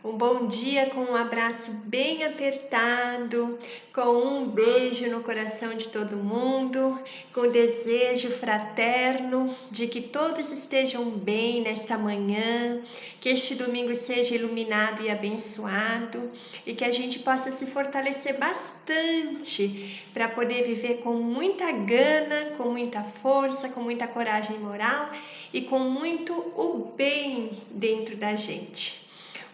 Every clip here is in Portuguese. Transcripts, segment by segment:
Um bom dia com um abraço bem apertado, com um beijo no coração de todo mundo, com desejo fraterno de que todos estejam bem nesta manhã, que este domingo seja iluminado e abençoado e que a gente possa se fortalecer bastante para poder viver com muita gana, com muita força, com muita coragem moral e com muito o bem dentro da gente.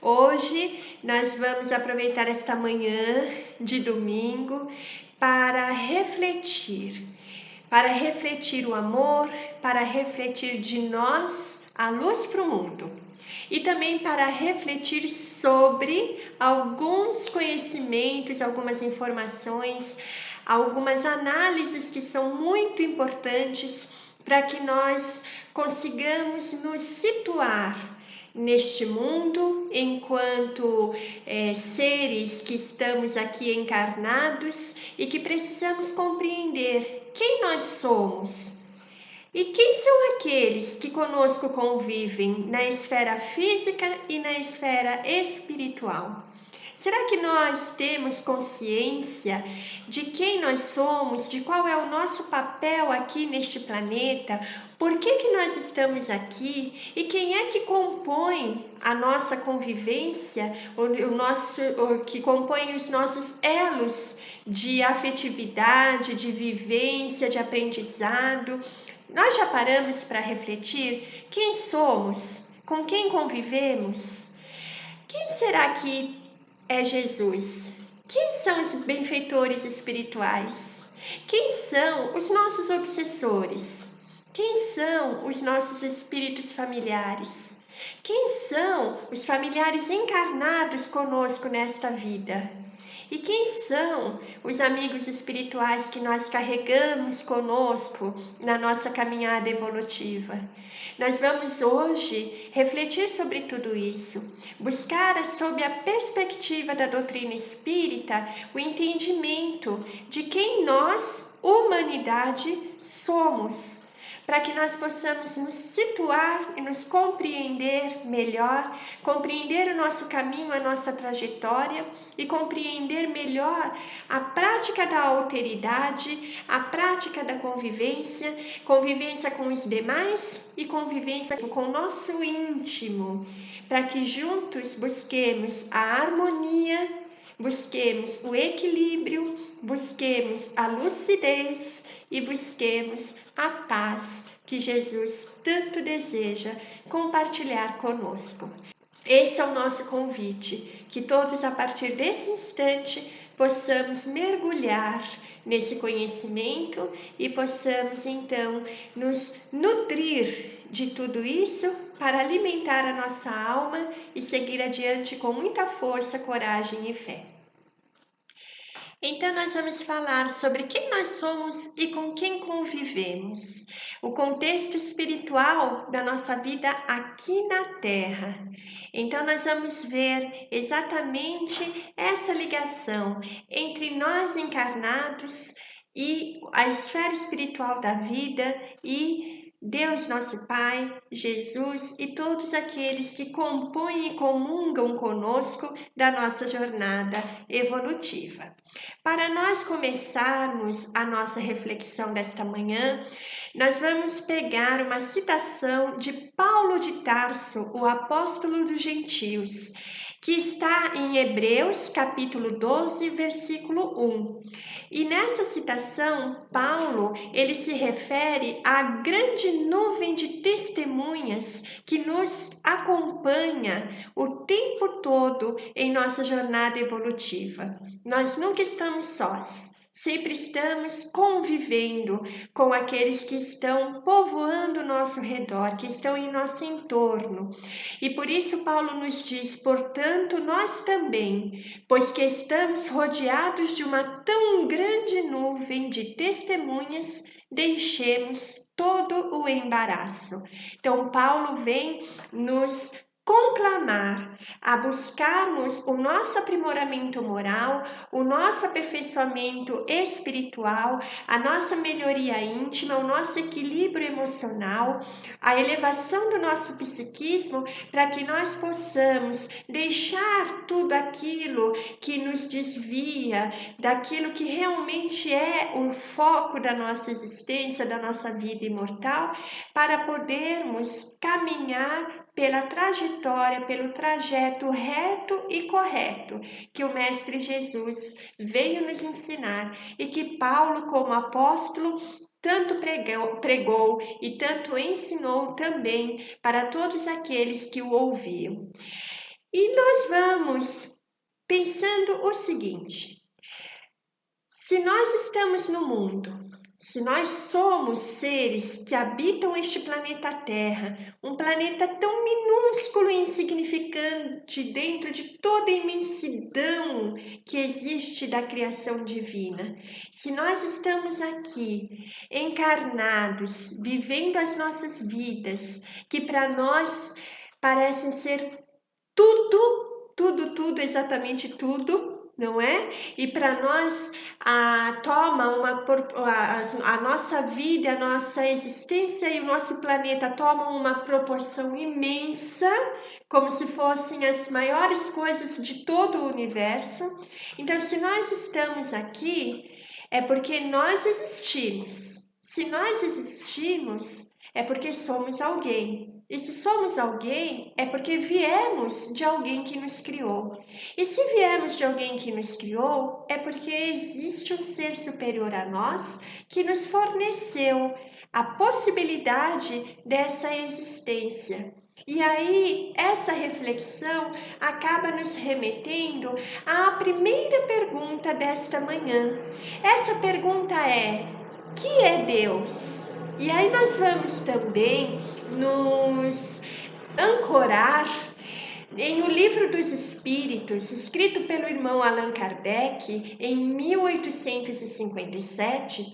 Hoje nós vamos aproveitar esta manhã de domingo para refletir o amor, para refletir de nós a luz para o mundo e também para refletir sobre alguns conhecimentos, algumas informações, algumas análises que são muito importantes para que nós consigamos nos situar neste mundo, enquanto seres que estamos aqui encarnados e que precisamos compreender quem nós somos e quem são aqueles que conosco convivem na esfera física e na esfera espiritual. Será que nós temos consciência de quem nós somos, de qual é o nosso papel aqui neste planeta, por que nós estamos aqui e quem é que compõe a nossa convivência, que compõe os nossos elos de afetividade, de vivência, de aprendizado? Nós já paramos para refletir quem somos, com quem convivemos? Quem será que é Jesus? Quem são os benfeitores espirituais? Quem são os nossos obsessores? Quem são os nossos espíritos familiares? Quem são os familiares encarnados conosco nesta vida? E quem são os amigos espirituais que nós carregamos conosco na nossa caminhada evolutiva? Nós vamos hoje refletir sobre tudo isso, buscar sob a perspectiva da doutrina espírita o entendimento de quem nós, humanidade, somos, para que nós possamos nos situar e nos compreender melhor, compreender o nosso caminho, a nossa trajetória e compreender melhor a prática da alteridade, a prática da convivência, convivência com os demais e convivência com o nosso íntimo, para que juntos busquemos a harmonia, busquemos o equilíbrio, busquemos a lucidez e busquemos a paz que Jesus tanto deseja compartilhar conosco. Esse é o nosso convite, que todos a partir desse instante possamos mergulhar nesse conhecimento e possamos então nos nutrir de tudo isso para alimentar a nossa alma e seguir adiante com muita força, coragem e fé. Então, nós vamos falar sobre quem nós somos e com quem convivemos, o contexto espiritual da nossa vida aqui na Terra. Então, nós vamos ver exatamente essa ligação entre nós encarnados e a esfera espiritual da vida e Deus nosso Pai, Jesus e todos aqueles que compõem e comungam conosco da nossa jornada evolutiva. Para nós começarmos a nossa reflexão desta manhã, nós vamos pegar uma citação de Paulo de Tarso, o apóstolo dos gentios, que está em Hebreus capítulo 12, versículo 1. E nessa citação, Paulo, ele se refere à grande nuvem de testemunhas que nos acompanha o tempo todo em nossa jornada evolutiva. Nós nunca estamos sós. Sempre estamos convivendo com aqueles que estão povoando o nosso redor, que estão em nosso entorno. E por isso Paulo nos diz, portanto, nós também, pois que estamos rodeados de uma tão grande nuvem de testemunhas, deixemos todo o embaraço. Então, Paulo vem nos conclamar a buscarmos o nosso aprimoramento moral, o nosso aperfeiçoamento espiritual, a nossa melhoria íntima, o nosso equilíbrio emocional, a elevação do nosso psiquismo, para que nós possamos deixar tudo aquilo que nos desvia daquilo que realmente é o foco da nossa existência, da nossa vida imortal, para podermos caminhar pela trajetória, pelo trajeto reto e correto que o Mestre Jesus veio nos ensinar e que Paulo, como apóstolo, tanto pregou e tanto ensinou também para todos aqueles que o ouviam. E nós vamos pensando o seguinte: se nós estamos no mundo, se nós somos seres que habitam este planeta Terra, um planeta tão minúsculo e insignificante dentro de toda a imensidão que existe da criação divina, se nós estamos aqui encarnados, vivendo as nossas vidas, que para nós parecem ser tudo, exatamente tudo, não é? E para nós a nossa vida, a nossa existência e o nosso planeta tomam uma proporção imensa, como se fossem as maiores coisas de todo o universo. Então, se nós estamos aqui, é porque nós existimos. Se nós existimos, é porque somos alguém. E se somos alguém, é porque viemos de alguém que nos criou. E se viemos de alguém que nos criou, é porque existe um ser superior a nós que nos forneceu a possibilidade dessa existência. E aí, essa reflexão acaba nos remetendo à primeira pergunta desta manhã. Essa pergunta é: que é Deus? E aí nós vamos também nos ancorar em O Livro dos Espíritos, escrito pelo irmão Allan Kardec em 1857,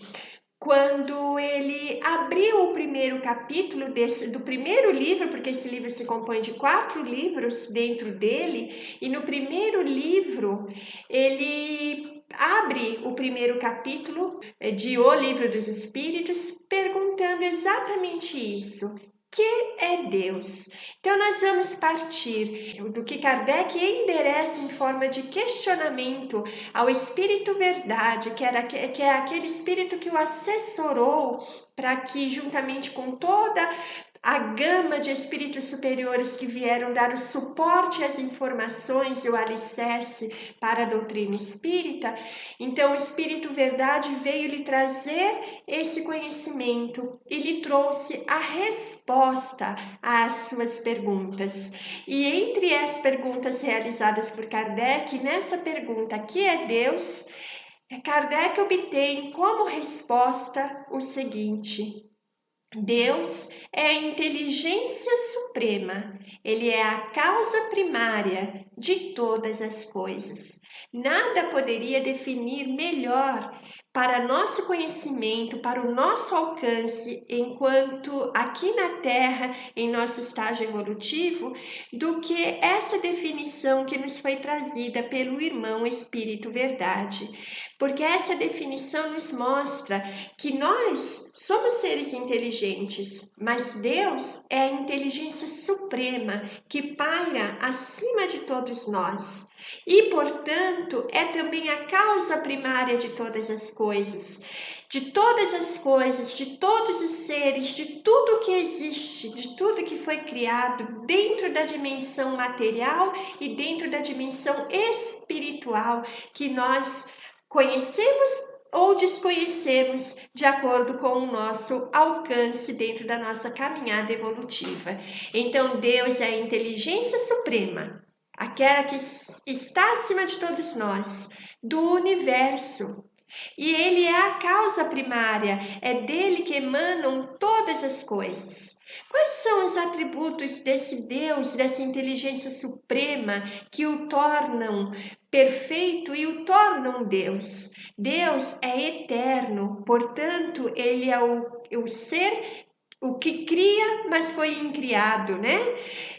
quando ele abriu o primeiro capítulo do primeiro livro, porque esse livro se compõe de 4 livros dentro dele, e no primeiro livro ele abre o primeiro capítulo de O Livro dos Espíritos perguntando exatamente isso: que é Deus? Então nós vamos partir do que Kardec endereça em forma de questionamento ao Espírito Verdade, que é aquele Espírito que o assessorou para que, juntamente com toda a gama de espíritos superiores que vieram dar o suporte às informações e o alicerce para a doutrina espírita, então o Espírito Verdade veio lhe trazer esse conhecimento e lhe trouxe a resposta às suas perguntas. E entre as perguntas realizadas por Kardec, nessa pergunta, que é Deus, Kardec obtém como resposta o seguinte: Deus é a inteligência suprema, ele é a causa primária de todas as coisas. Nada poderia definir melhor para nosso conhecimento, para o nosso alcance, enquanto aqui na Terra, em nosso estágio evolutivo, do que essa definição que nos foi trazida pelo irmão Espírito Verdade. Porque essa definição nos mostra que nós somos seres inteligentes, mas Deus é a inteligência suprema que paira acima de todos nós. E, portanto, é também a causa primária de todas as coisas. De todas as coisas, de todos os seres, de tudo que existe, de tudo que foi criado dentro da dimensão material e dentro da dimensão espiritual que nós conhecemos ou desconhecemos de acordo com o nosso alcance dentro da nossa caminhada evolutiva. Então, Deus é a inteligência suprema, aquela que está acima de todos nós, do universo. E ele é a causa primária, é dele que emanam todas as coisas. Quais são os atributos desse Deus, dessa inteligência suprema que o tornam perfeito e o tornam Deus? Deus é eterno, portanto, ele é o ser o que cria, mas foi incriado, né?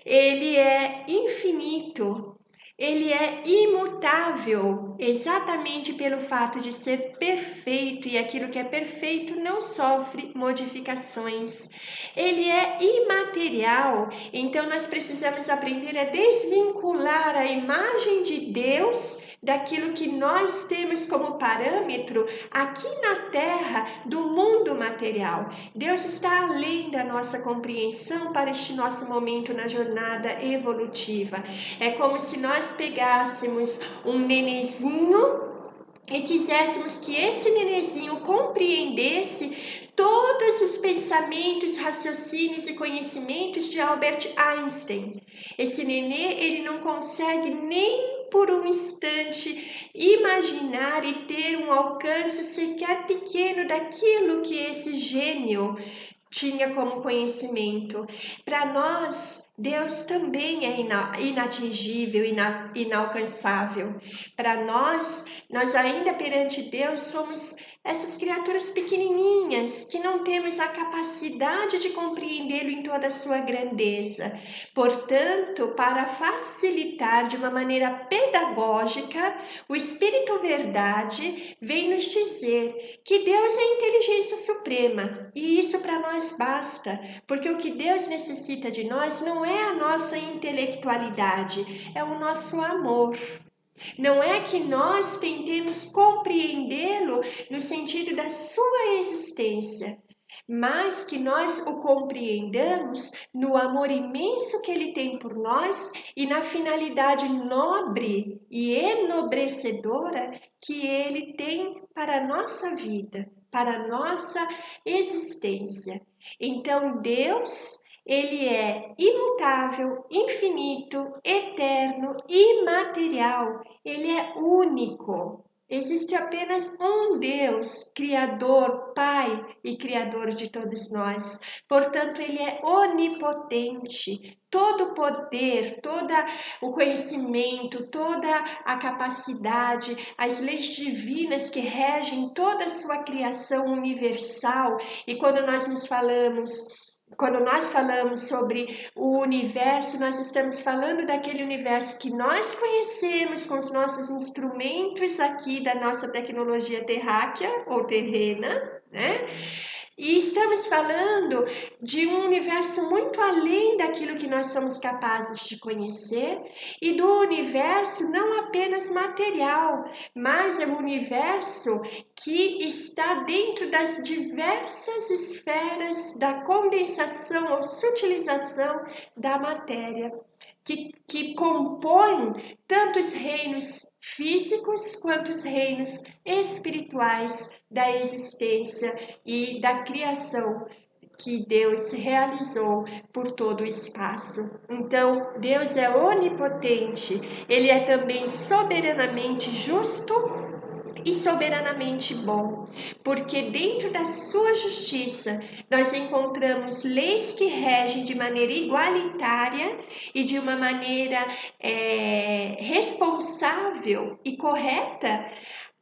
Ele é infinito, ele é imutável, exatamente pelo fato de ser perfeito, e aquilo que é perfeito não sofre modificações. Ele é imaterial, então nós precisamos aprender a desvincular a imagem de Deus daquilo que nós temos como parâmetro aqui na Terra do mundo material. Deus está além da nossa compreensão para este nosso momento na jornada evolutiva. É como se nós pegássemos um nenezinho e quiséssemos que esse nenezinho compreendesse todos os pensamentos, raciocínios e conhecimentos de Albert Einstein. Esse nenê, ele não consegue nem por um instante imaginar e ter um alcance sequer pequeno daquilo que esse gênio tinha como conhecimento. Para nós, Deus também é inatingível, inalcançável. Para nós ainda perante Deus somos essas criaturas pequenininhas que não temos a capacidade de compreendê-lo em toda a sua grandeza. Portanto, para facilitar de uma maneira pedagógica, o Espírito Verdade vem nos dizer que Deus é a inteligência suprema, e isso para nós basta, porque o que Deus necessita de nós não é a nossa intelectualidade, é o nosso amor. Não é que nós tentemos compreendê-lo no sentido da sua existência, mas que nós o compreendamos no amor imenso que ele tem por nós e na finalidade nobre e enobrecedora que ele tem para a nossa vida, para a nossa existência. Então, Deus, ele é imutável, infinito, eterno, imaterial. Ele é único. Existe apenas um Deus, Criador, Pai e Criador de todos nós. Portanto, ele é onipotente. Todo o poder, todo o conhecimento, toda a capacidade, as leis divinas que regem toda a sua criação universal. E quando nós falamos sobre o universo, nós estamos falando daquele universo que nós conhecemos com os nossos instrumentos aqui da nossa tecnologia terráquea ou terrena, né? E estamos falando de um universo muito além daquilo que nós somos capazes de conhecer e do universo não apenas material, mas é um universo que está dentro das diversas esferas da condensação ou sutilização da matéria, que compõe tanto os reinos físicos quanto os reinos espirituais da existência e da criação que Deus realizou por todo o espaço. Então, Deus é onipotente, ele é também soberanamente justo e soberanamente bom, porque dentro da sua justiça nós encontramos leis que regem de maneira igualitária e de uma maneira responsável e correta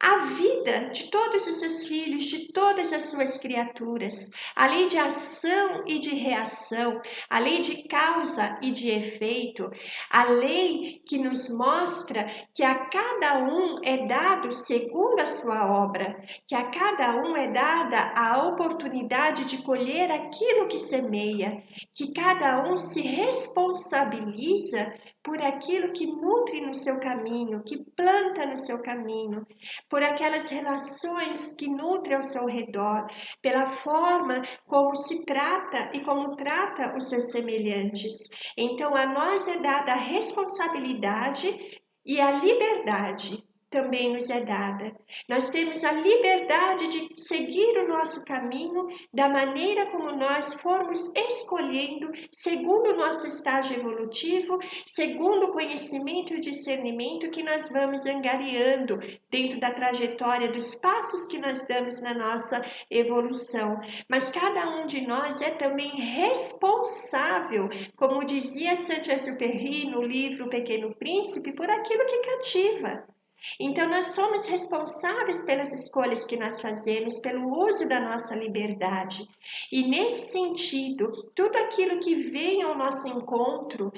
a vida de todos os seus filhos, de todas as suas criaturas, a lei de ação e de reação, a lei de causa e de efeito, a lei que nos mostra que a cada um é dado segundo a sua obra, que a cada um é dada a oportunidade de colher aquilo que semeia, que cada um se responsabiliza por aquilo que nutre no seu caminho, que planta no seu caminho, por aquelas relações que nutrem ao seu redor, pela forma como se trata e como trata os seus semelhantes. Então, a nós é dada a responsabilidade e a liberdade também nos é dada. Nós temos a liberdade de seguir o nosso caminho da maneira como nós formos escolhendo, segundo o nosso estágio evolutivo, segundo o conhecimento e discernimento que nós vamos angariando dentro da trajetória dos passos que nós damos na nossa evolução. Mas cada um de nós é também responsável, como dizia Saint-Exupéry no livro O Pequeno Príncipe, por aquilo que cativa. Então, nós somos responsáveis pelas escolhas que nós fazemos, pelo uso da nossa liberdade. E nesse sentido, tudo aquilo que vem ao nosso encontro,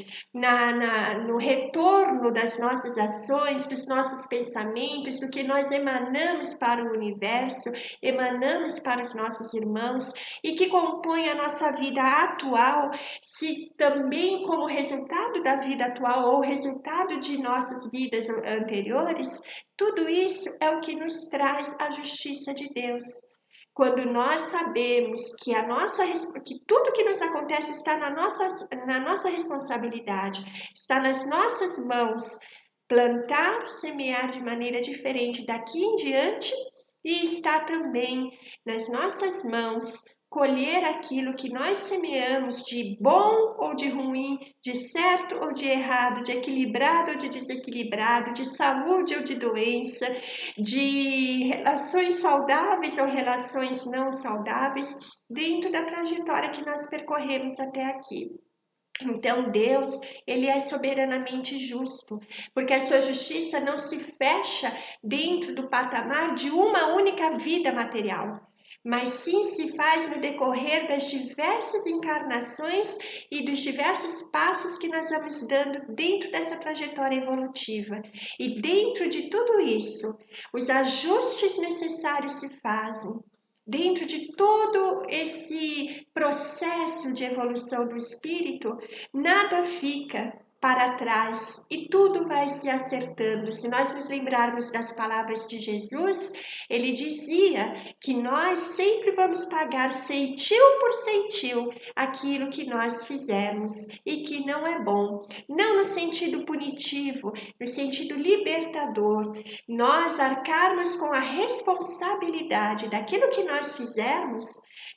no retorno das nossas ações, dos nossos pensamentos, do que nós emanamos para o universo, emanamos para os nossos irmãos e que compõe a nossa vida atual, se também como resultado da vida atual ou resultado de nossas vidas anteriores, tudo isso é o que nos traz a justiça de Deus. Quando nós sabemos que tudo que nos acontece está na nossa responsabilidade, está nas nossas mãos, plantar, semear de maneira diferente daqui em diante, e está também nas nossas mãos colher aquilo que nós semeamos de bom ou de ruim, de certo ou de errado, de equilibrado ou de desequilibrado, de saúde ou de doença, de relações saudáveis ou relações não saudáveis, dentro da trajetória que nós percorremos até aqui. Então Deus, ele é soberanamente justo, porque a sua justiça não se fecha dentro do patamar de uma única vida material, mas sim se faz no decorrer das diversas encarnações e dos diversos passos que nós vamos dando dentro dessa trajetória evolutiva. E dentro de tudo isso, os ajustes necessários se fazem. Dentro de todo esse processo de evolução do espírito, nada fica para trás e tudo vai se acertando. Se nós nos lembrarmos das palavras de Jesus, ele dizia que nós sempre vamos pagar ceitil por ceitil aquilo que nós fizemos e que não é bom. Não no sentido punitivo, no sentido libertador. Nós arcarmos com a responsabilidade daquilo que nós fizermos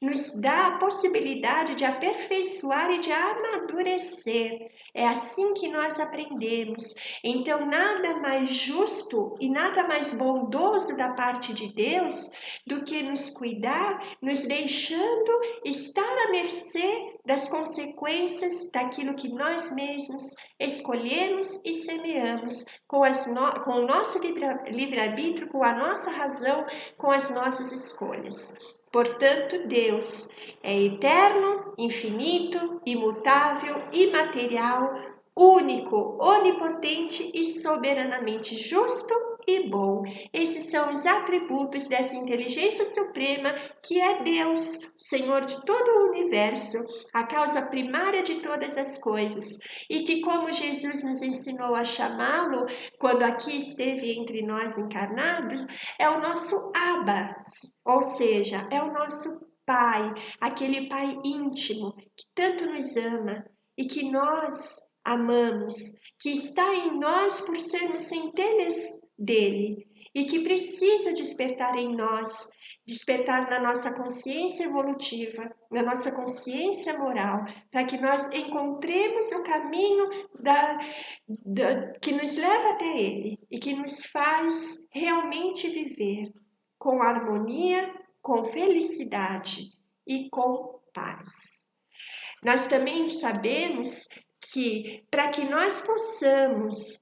nos dá a possibilidade de aperfeiçoar e de amadurecer. É assim que nós aprendemos. Então, nada mais justo e nada mais bondoso da parte de Deus do que nos cuidar, nos deixando estar à mercê das consequências daquilo que nós mesmos escolhemos e semeamos com o nosso livre-arbítrio, com a nossa razão, com as nossas escolhas. Portanto, Deus é eterno, infinito, imutável, imaterial, único, onipotente e soberanamente justo e bom. Esses são os atributos dessa inteligência suprema que é Deus, Senhor de todo o universo, a causa primária de todas as coisas, e que, como Jesus nos ensinou a chamá-lo quando aqui esteve entre nós encarnados, é o nosso Abba, ou seja, é o nosso Pai, aquele Pai íntimo que tanto nos ama e que nós amamos, que está em nós por sermos centelhas dele e que precisa despertar em nós, despertar na nossa consciência evolutiva, na nossa consciência moral, para que nós encontremos o caminho que nos leva até ele e que nos faz realmente viver com harmonia, com felicidade e com paz. Nós também sabemos que para que nós possamos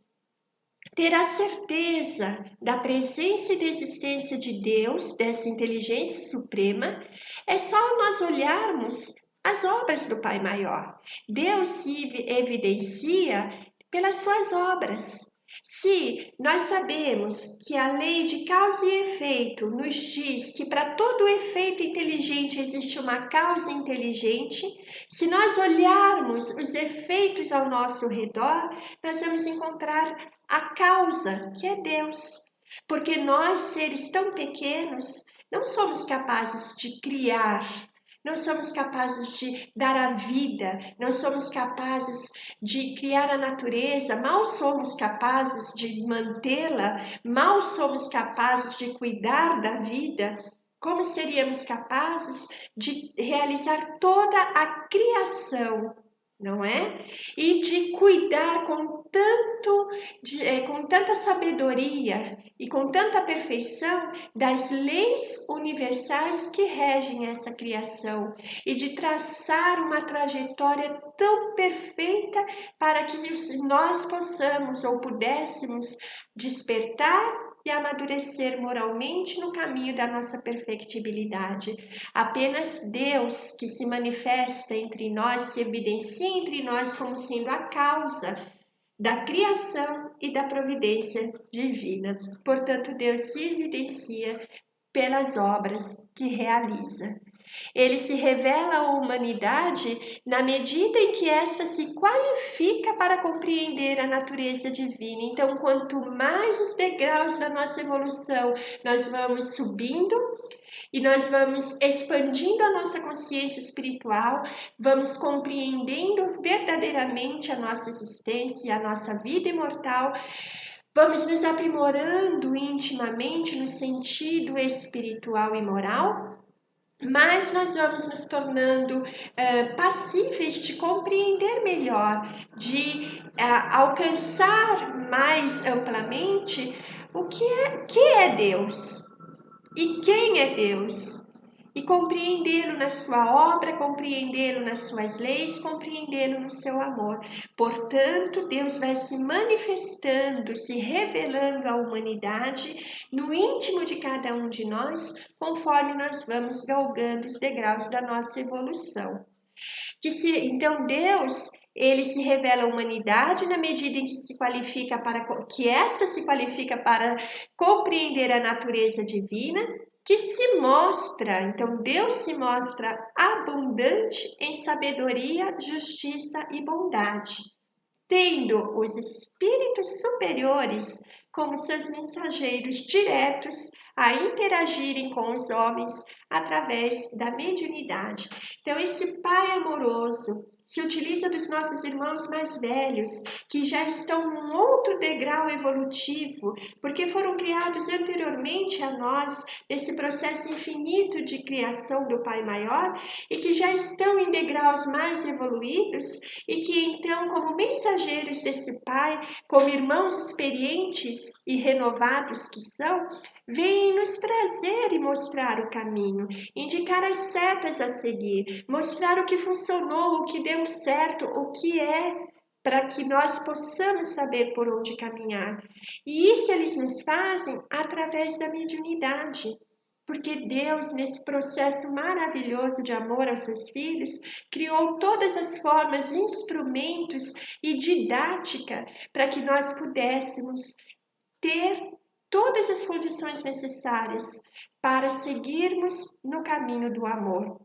ter a certeza da presença e da existência de Deus, dessa inteligência suprema, é só nós olharmos as obras do Pai Maior. Deus se evidencia pelas suas obras. Se nós sabemos que a lei de causa e efeito nos diz que para todo efeito inteligente existe uma causa inteligente, se nós olharmos os efeitos ao nosso redor, nós vamos encontrar a causa, que é Deus. Porque nós, seres tão pequenos, não somos capazes de criar, não somos capazes de dar a vida, não somos capazes de criar a natureza, mal somos capazes de mantê-la, mal somos capazes de cuidar da vida. Como seríamos capazes de realizar toda a criação não é? E de cuidar com tanta sabedoria e com tanta perfeição das leis universais que regem essa criação e de traçar uma trajetória tão perfeita para que nós possamos ou pudéssemos despertar e amadurecer moralmente no caminho da nossa perfectibilidade. Apenas Deus que se manifesta entre nós, se evidencia entre nós como sendo a causa da criação e da providência divina. Portanto, Deus se evidencia pelas obras que realiza. Ele se revela à humanidade na medida em que esta se qualifica para compreender a natureza divina. Então, quanto mais os degraus da nossa evolução nós vamos subindo, e nós vamos expandindo a nossa consciência espiritual, vamos compreendendo verdadeiramente a nossa existência e a nossa vida imortal, vamos nos aprimorando intimamente no sentido espiritual e moral, mas nós vamos nos tornando passíveis de compreender melhor, de alcançar mais amplamente o que é Deus e quem é Deus. E compreendê-lo na sua obra, compreendê-lo nas suas leis, compreendê-lo no seu amor. Portanto, Deus vai se manifestando, se revelando à humanidade no íntimo de cada um de nós, conforme nós vamos galgando os degraus da nossa evolução. Então, Deus, ele se revela à humanidade na medida em que esta se qualifica para compreender a natureza divina, que se mostra, então Deus se mostra abundante em sabedoria, justiça e bondade, tendo os espíritos superiores como seus mensageiros diretos a interagirem com os homens através da mediunidade. Então, esse Pai amoroso se utiliza dos nossos irmãos mais velhos, que já estão num outro degrau evolutivo, porque foram criados anteriormente a nós, nesse processo infinito de criação do Pai Maior, e que já estão em degraus mais evoluídos, e que então, como mensageiros desse Pai, como irmãos experientes e renovados que são, vêm nos trazer e mostrar o caminho, indicar as setas a seguir, mostrar o que funcionou, o que deu certo, o que é, para que nós possamos saber por onde caminhar. E isso eles nos fazem através da mediunidade. Porque Deus, nesse processo maravilhoso de amor aos seus filhos, criou todas as formas, instrumentos e didática para que nós pudéssemos ter todas as condições necessárias para seguirmos no caminho do amor.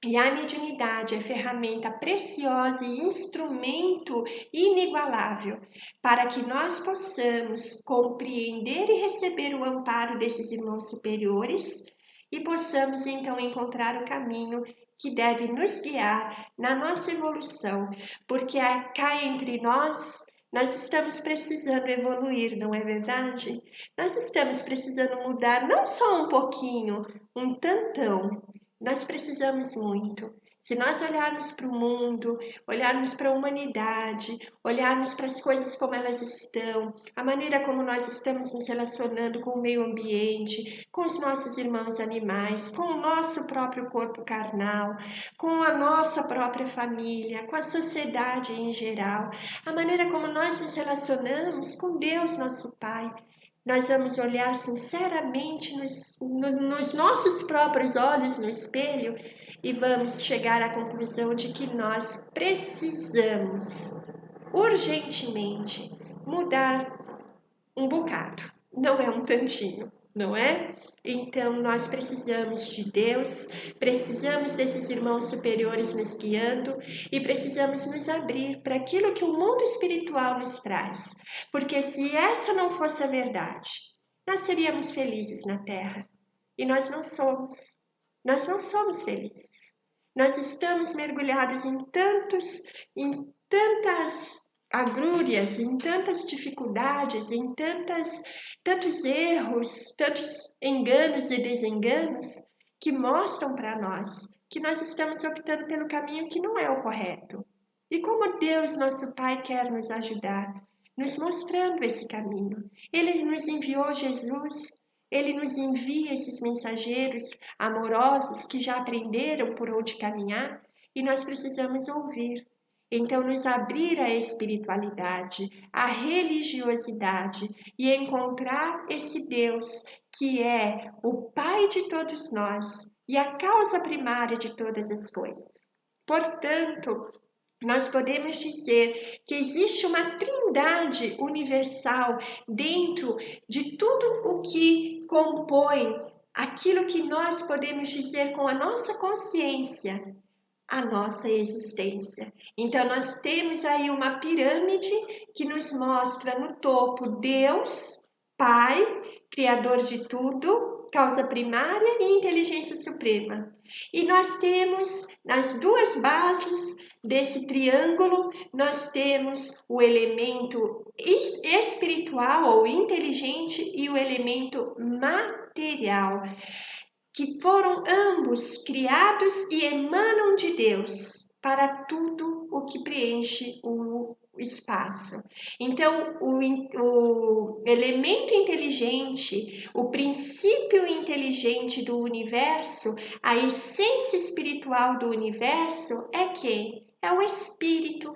E a mediunidade é ferramenta preciosa e instrumento inigualável para que nós possamos compreender e receber o amparo desses irmãos superiores e possamos então encontrar o caminho que deve nos guiar na nossa evolução, porque cá entre nós estamos precisando evoluir, não é verdade? Nós estamos precisando mudar não só um pouquinho, um tantão. Nós precisamos muito. Se nós olharmos para o mundo, olharmos para a humanidade, olharmos para as coisas como elas estão, a maneira como nós estamos nos relacionando com o meio ambiente, com os nossos irmãos animais, com o nosso próprio corpo carnal, com a nossa própria família, com a sociedade em geral, a maneira como nós nos relacionamos com Deus, nosso Pai, nós vamos olhar sinceramente nos nossos próprios olhos no espelho e vamos chegar à conclusão de que nós precisamos urgentemente mudar um bocado, não é um tantinho, não é? Então nós precisamos de Deus, precisamos desses irmãos superiores nos guiando e precisamos nos abrir para aquilo que o mundo espiritual nos traz, porque se essa não fosse a verdade, nós seríamos felizes na Terra e nós não somos felizes. Nós estamos mergulhados em tantas agrúrias, em tantas dificuldades, em tantos erros, tantos enganos e desenganos que mostram para nós que nós estamos optando pelo caminho que não é o correto. E como Deus, nosso Pai, quer nos ajudar? Nos mostrando esse caminho. Ele nos enviou Jesus, ele nos envia esses mensageiros amorosos que já aprenderam por onde caminhar e nós precisamos ouvir. Então, nos abrir à espiritualidade, à religiosidade e encontrar esse Deus que é o Pai de todos nós e a causa primária de todas as coisas. Portanto, nós podemos dizer que existe uma trindade universal dentro de tudo o que compõe aquilo que nós podemos dizer com a nossa consciência, a nossa existência. Então, nós temos aí uma pirâmide que nos mostra no topo Deus, Pai, Criador de tudo, causa primária e inteligência suprema. E nós temos nas duas bases desse triângulo, nós temos o elemento espiritual ou inteligente e o elemento material, que foram ambos criados e emanam de Deus para tudo o que preenche o espaço. Então, o elemento inteligente, o princípio inteligente do universo, a essência espiritual do universo é quem? É o Espírito.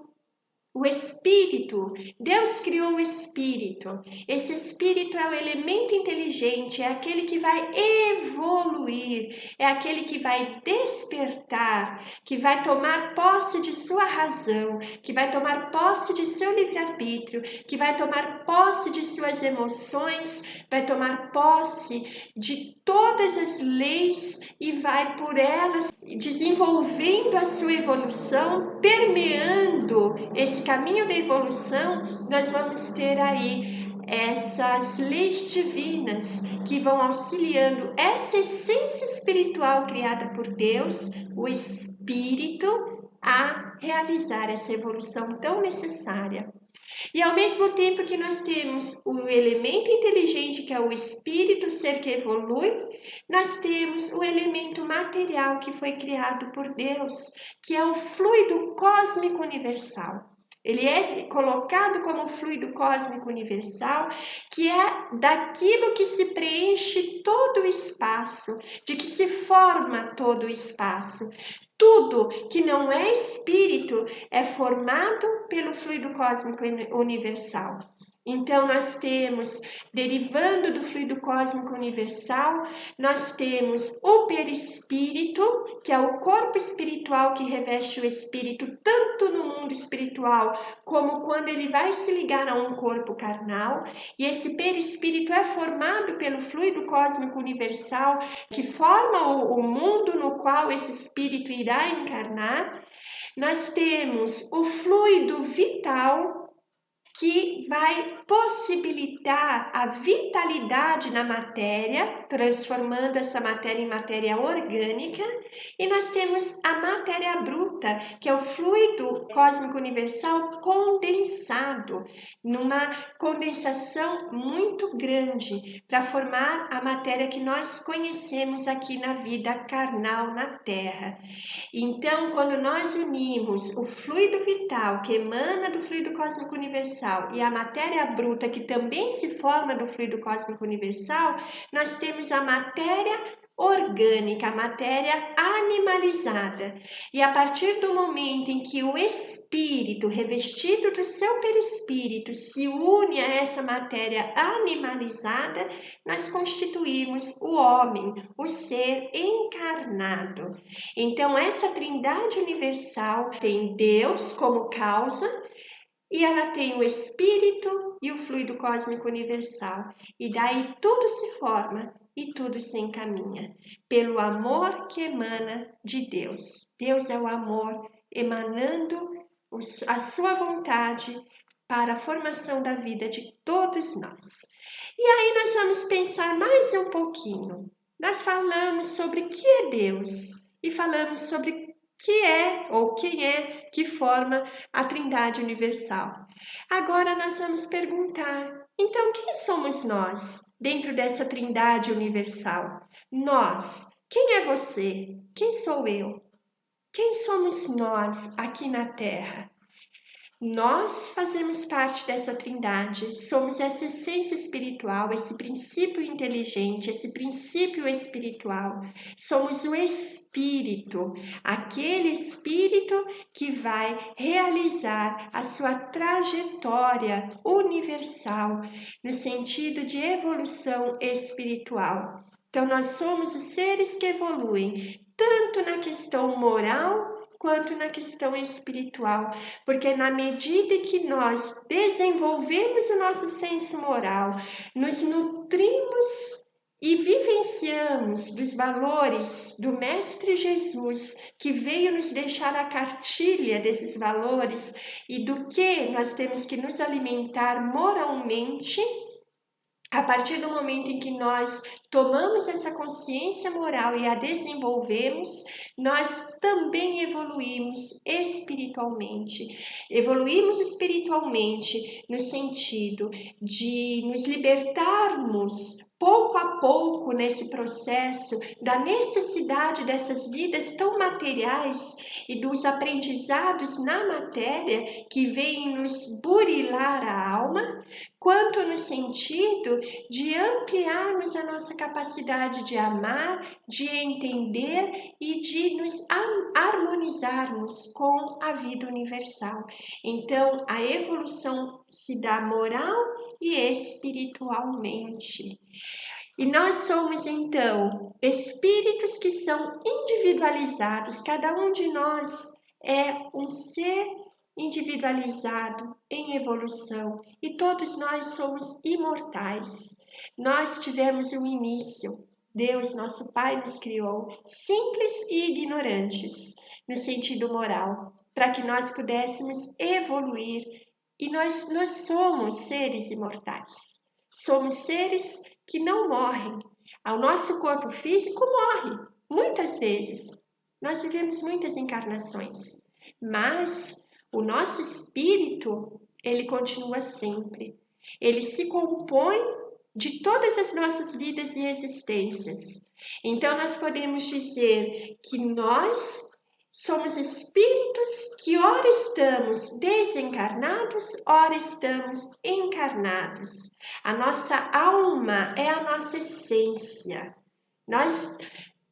O Espírito, Deus criou o Espírito. Esse Espírito é o elemento inteligente, é aquele que vai evoluir, é aquele que vai despertar, que vai tomar posse de sua razão, que vai tomar posse de seu livre-arbítrio, que vai tomar posse de suas emoções, vai tomar posse de todas as leis e vai por elas desenvolvendo a sua evolução, permeando esse caminho da evolução. Nós vamos ter aí essas leis divinas que vão auxiliando essa essência espiritual criada por Deus, o Espírito, a realizar essa evolução tão necessária. E ao mesmo tempo que nós temos o elemento inteligente, que é o espírito, o ser que evolui, nós temos o elemento material que foi criado por Deus, que é o fluido cósmico universal. Ele é colocado como fluido cósmico universal, que é daquilo que se preenche todo o espaço, de que se forma todo o espaço. Tudo que não é espírito é formado pelo fluido cósmico universal. Então, nós temos, derivando do fluido cósmico universal, nós temos o perispírito, que é o corpo espiritual que reveste o espírito, tanto no mundo espiritual, como quando ele vai se ligar a um corpo carnal. E esse perispírito é formado pelo fluido cósmico universal, que forma o mundo no qual esse espírito irá encarnar. Nós temos o fluido vital, que vai possibilitar a vitalidade na matéria, transformando essa matéria em matéria orgânica, e nós temos a matéria bruta, que é o fluido cósmico universal condensado, numa condensação muito grande, para formar a matéria que nós conhecemos aqui na vida carnal na Terra. Então, quando nós unimos o fluido vital, que emana do fluido cósmico universal, e a matéria bruta, que também se forma do fluido cósmico universal, nós temos a matéria orgânica, a matéria animalizada. E a partir do momento em que o espírito, revestido do seu perispírito, se une a essa matéria animalizada, nós constituímos o homem, o ser encarnado. Então, essa trindade universal tem Deus como causa, e ela tem o espírito e o fluido cósmico universal. E daí tudo se forma e tudo se encaminha pelo amor que emana de Deus. Deus é o amor emanando a sua vontade para a formação da vida de todos nós. E aí nós vamos pensar mais um pouquinho. Nós falamos sobre o que é Deus e falamos sobre que é ou quem é que forma a Trindade Universal. Agora nós vamos perguntar, então quem somos nós dentro dessa Trindade Universal? Nós, quem é você? Quem sou eu? Quem somos nós aqui na Terra? Nós fazemos parte dessa trindade, somos essa essência espiritual, esse princípio inteligente, esse princípio espiritual. Somos o espírito, aquele espírito que vai realizar a sua trajetória universal no sentido de evolução espiritual. Então, nós somos os seres que evoluem, tanto na questão moral quanto na questão espiritual, porque na medida que nós desenvolvemos o nosso senso moral, nos nutrimos e vivenciamos dos valores do Mestre Jesus, que veio nos deixar a cartilha desses valores e do que nós temos que nos alimentar moralmente. A partir do momento em que nós tomamos essa consciência moral e a desenvolvemos, nós também evoluímos espiritualmente. Evoluímos espiritualmente no sentido de nos libertarmos pouco a pouco nesse processo da necessidade dessas vidas tão materiais e dos aprendizados na matéria que vêm nos burilar a alma, quanto no sentido de ampliarmos a nossa capacidade de amar, de entender e de nos harmonizarmos com a vida universal. Então, a evolução se dá moral e espiritualmente. E nós somos, então, espíritos que são individualizados, cada um de nós é um ser individualizado em evolução e todos nós somos imortais. Nós tivemos um início. Deus, nosso Pai, nos criou simples e ignorantes, no sentido moral, para que nós pudéssemos evoluir. E nós somos seres imortais. Somos seres que não morrem. O nosso corpo físico morre, muitas vezes. Nós vivemos muitas encarnações, mas o nosso espírito, ele continua sempre. Ele se compõe de todas as nossas vidas e existências. Então, nós podemos dizer que nós somos espíritos que ora estamos desencarnados, ora estamos encarnados. A nossa alma é a nossa essência. Nós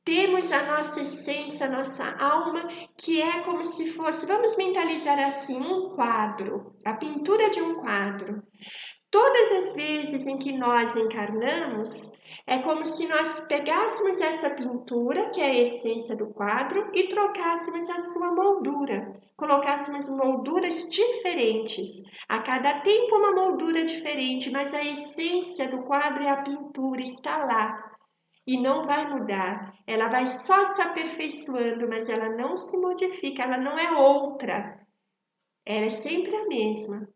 temos a nossa essência, a nossa alma, que é como se fosse, vamos mentalizar assim, um quadro, a pintura de um quadro. Todas as vezes em que nós encarnamos, é como se nós pegássemos essa pintura, que é a essência do quadro, e trocássemos a sua moldura. Colocássemos molduras diferentes. A cada tempo uma moldura diferente, mas a essência do quadro é a pintura, está lá. E não vai mudar. Ela vai só se aperfeiçoando, mas ela não se modifica, ela não é outra. Ela é sempre a mesma.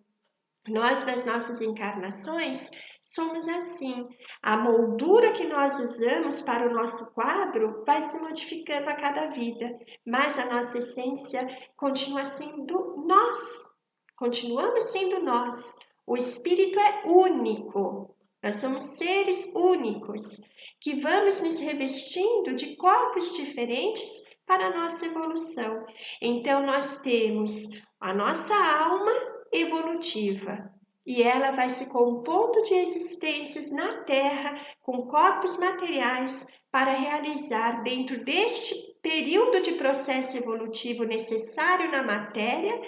Nós, nas nossas encarnações, somos assim. A moldura que nós usamos para o nosso quadro vai se modificando a cada vida, mas a nossa essência continua sendo nós. Continuamos sendo nós. O espírito é único. Nós somos seres únicos que vamos nos revestindo de corpos diferentes para a nossa evolução. Então, nós temos a nossa alma evolutiva, e ela vai se compondo de existências na Terra com corpos materiais para realizar, dentro deste período de processo evolutivo necessário na matéria,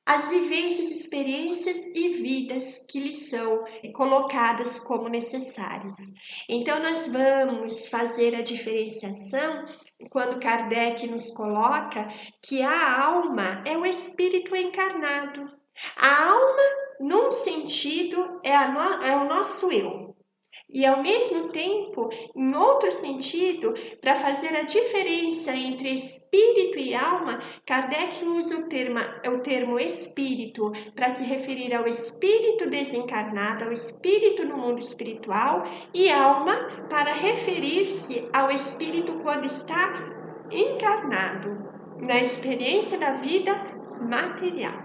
as vivências, experiências e vidas que lhes são colocadas como necessárias. Então, nós vamos fazer a diferenciação quando Kardec nos coloca que a alma é o espírito encarnado. A alma, num sentido, é o nosso eu. E ao mesmo tempo, em outro sentido, para fazer a diferença entre espírito e alma, Kardec usa o termo espírito para se referir ao espírito desencarnado, ao espírito no mundo espiritual, e alma para referir-se ao espírito quando está encarnado, na experiência da vida material.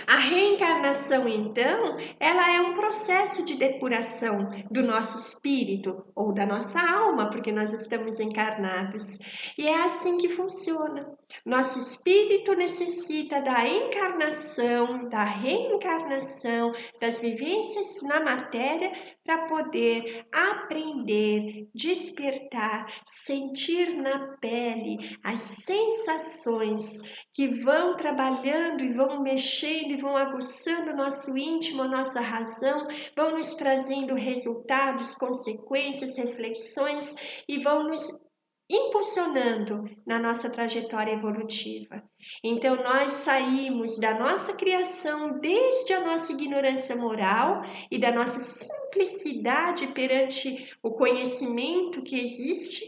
A reencarnação, então, ela é um processo de depuração do nosso espírito ou da nossa alma, porque nós estamos encarnados. E é assim que funciona. Nosso espírito necessita da encarnação, da reencarnação, das vivências na matéria para poder aprender, despertar, sentir na pele as sensações que vão trabalhando e vão mexendo e vão aguçando o nosso íntimo, a nossa razão, vão nos trazendo resultados, consequências, reflexões e vão nos impulsionando na nossa trajetória evolutiva. Então nós saímos da nossa criação desde a nossa ignorância moral e da nossa simplicidade perante o conhecimento que existe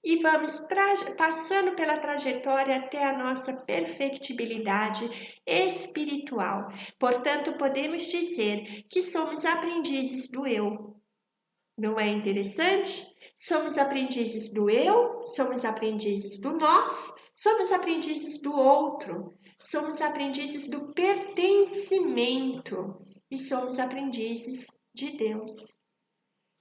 e vamos passando pela trajetória até a nossa perfectibilidade espiritual. Portanto, podemos dizer que somos aprendizes do eu. Não é interessante? Somos aprendizes do eu, somos aprendizes do nós, somos aprendizes do outro, somos aprendizes do pertencimento e somos aprendizes de Deus.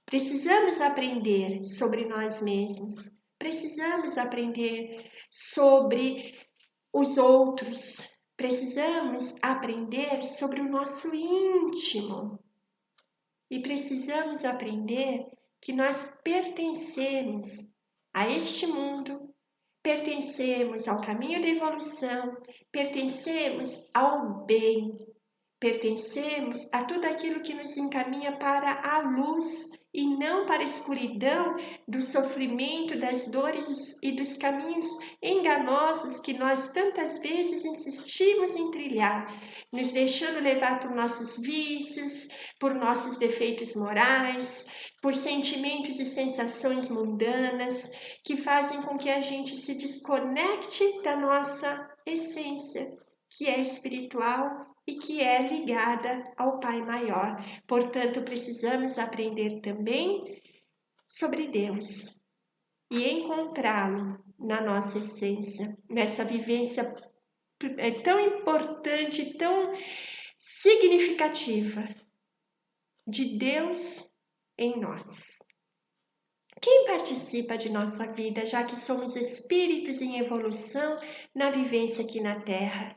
Precisamos aprender sobre nós mesmos, precisamos aprender sobre os outros, precisamos aprender sobre o nosso íntimo. E precisamos aprender que nós pertencemos a este mundo, pertencemos ao caminho da evolução, pertencemos ao bem, pertencemos a tudo aquilo que nos encaminha para a luz e não para a escuridão do sofrimento, das dores e dos caminhos enganosos que nós tantas vezes insistimos em trilhar, nos deixando levar por nossos vícios, por nossos defeitos morais, por sentimentos e sensações mundanas que fazem com que a gente se desconecte da nossa essência, que é espiritual e que é ligada ao Pai Maior. Portanto, precisamos aprender também sobre Deus e encontrá-lo na nossa essência, nessa vivência tão importante, tão significativa de Deus em nós. Quem participa de nossa vida, já que somos espíritos em evolução na vivência aqui na Terra?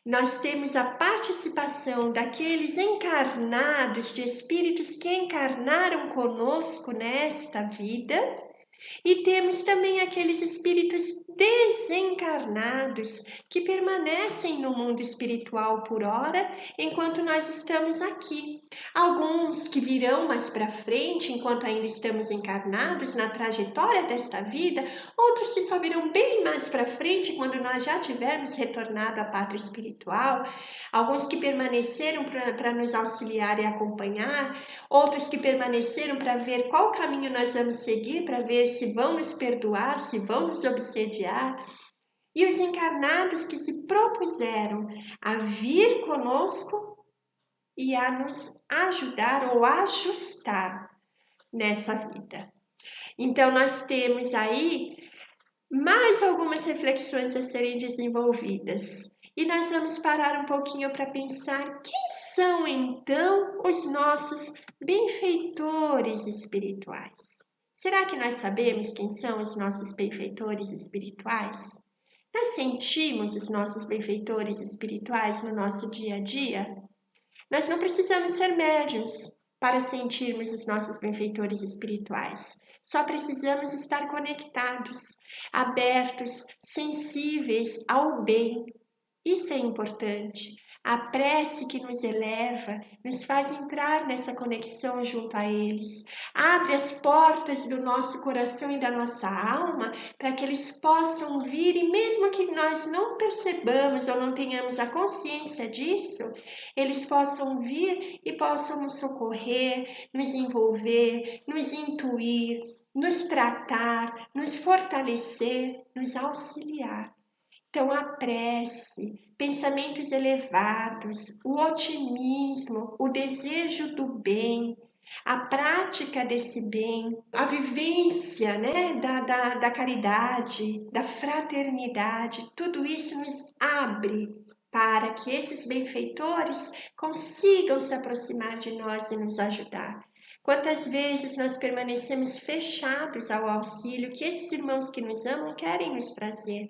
Nós temos a participação daqueles encarnados, de espíritos que encarnaram conosco nesta vida, e temos também aqueles espíritos desencarnados que permanecem no mundo espiritual por hora, enquanto nós estamos aqui. Alguns que virão mais para frente, enquanto ainda estamos encarnados na trajetória desta vida, outros que só virão bem mais para frente, quando nós já tivermos retornado à pátria espiritual, alguns que permaneceram para nos auxiliar e acompanhar, outros que permaneceram para ver qual caminho nós vamos seguir, para ver se vão nos perdoar, se vão nos obsediar, e os encarnados que se propuseram a vir conosco e a nos ajudar ou ajustar nessa vida. Então nós temos aí mais algumas reflexões a serem desenvolvidas. E nós vamos parar um pouquinho para pensar quem são então os nossos benfeitores espirituais. Será que nós sabemos quem são os nossos benfeitores espirituais? Nós sentimos os nossos benfeitores espirituais no nosso dia a dia? Nós não precisamos ser médiuns para sentirmos os nossos benfeitores espirituais. Só precisamos estar conectados, abertos, sensíveis ao bem. Isso é importante. A prece que nos eleva nos faz entrar nessa conexão junto a eles. Abre as portas do nosso coração e da nossa alma para que eles possam vir e mesmo que nós não percebamos ou não tenhamos a consciência disso, eles possam vir e possam nos socorrer, nos envolver, nos intuir, nos tratar, nos fortalecer, nos auxiliar. Então, a prece, pensamentos elevados, o otimismo, o desejo do bem, a prática desse bem, a vivência, né, da caridade, da fraternidade, tudo isso nos abre para que esses benfeitores consigam se aproximar de nós e nos ajudar. Quantas vezes nós permanecemos fechados ao auxílio que esses irmãos que nos amam querem nos trazer,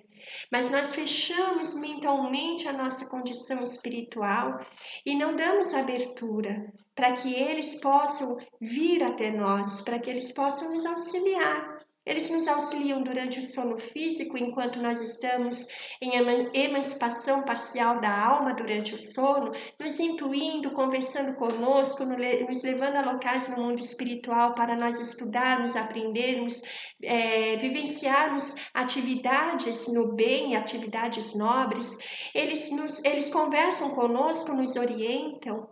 mas nós fechamos mentalmente a nossa condição espiritual e não damos abertura para que eles possam vir até nós, para que eles possam nos auxiliar. Eles nos auxiliam durante o sono físico, enquanto nós estamos em emancipação parcial da alma durante o sono, nos intuindo, conversando conosco, nos levando a locais no mundo espiritual para nós estudarmos, aprendermos, vivenciarmos atividades no bem, atividades nobres. Eles conversam conosco, nos orientam.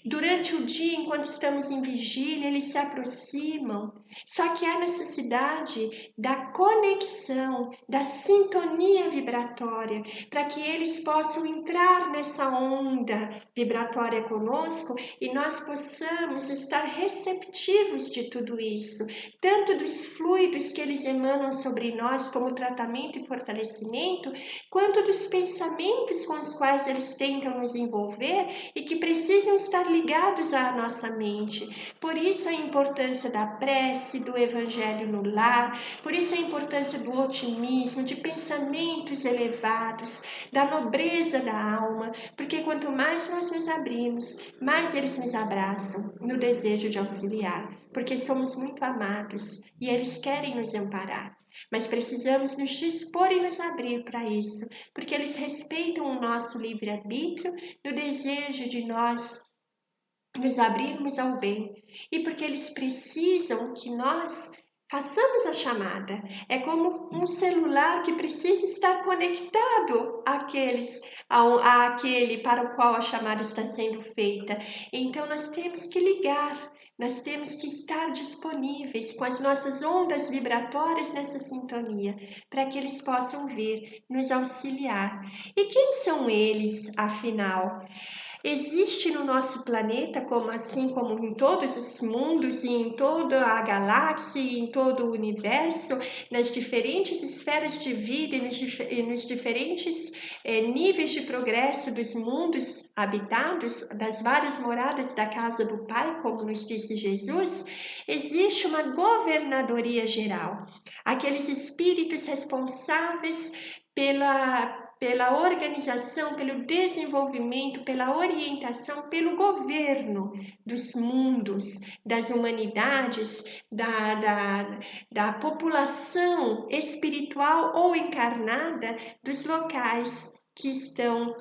Durante o dia, enquanto estamos em vigília, eles se aproximam. Só que há necessidade da conexão, da sintonia vibratória, para que eles possam entrar nessa onda vibratória conosco e nós possamos estar receptivos de tudo isso, tanto dos fluidos que eles emanam sobre nós como tratamento e fortalecimento, quanto dos pensamentos com os quais eles tentam nos envolver e que precisam estar ligados à nossa mente. Por isso a importância da prece, do evangelho no lar, por isso a importância do otimismo, de pensamentos elevados, da nobreza da alma, porque quanto mais nós nos abrimos, mais eles nos abraçam no desejo de auxiliar, porque somos muito amados e eles querem nos amparar. Mas precisamos nos dispor e nos abrir para isso, porque eles respeitam o nosso livre-arbítrio, no desejo de nós nos abrirmos ao bem, e porque eles precisam que nós façamos a chamada. É como um celular que precisa estar conectado àquele para o qual a chamada está sendo feita. Então nós temos que ligar. Nós temos que estar disponíveis com as nossas ondas vibratórias nessa sintonia, para que eles possam vir nos auxiliar. E quem são eles, afinal? Existe no nosso planeta, assim como em todos os mundos e em toda a galáxia e em todo o universo, nas diferentes esferas de vida e nos diferentes níveis de progresso dos mundos habitados, das várias moradas da casa do Pai, como nos disse Jesus, existe uma governadoria geral. Aqueles espíritos responsáveis pela organização, pelo desenvolvimento, pela orientação, pelo governo dos mundos, das humanidades, da população espiritual ou encarnada dos locais que estão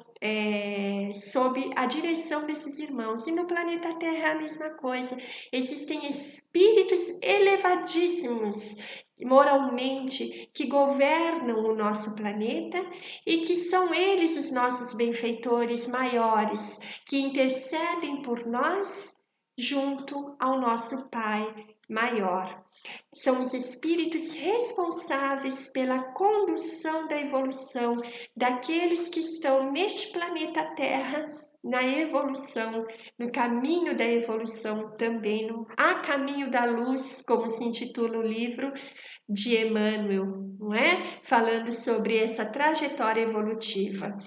sob a direção desses irmãos. E no planeta Terra é a mesma coisa. Existem espíritos elevadíssimos moralmente que governam o nosso planeta e que são eles os nossos benfeitores maiores, que intercedem por nós junto ao nosso Pai maior. São os espíritos responsáveis pela condução da evolução daqueles que estão neste planeta Terra, na evolução, no caminho da evolução também, a caminho da luz, como se intitula o livro de Emmanuel, não é? Falando sobre essa trajetória evolutiva.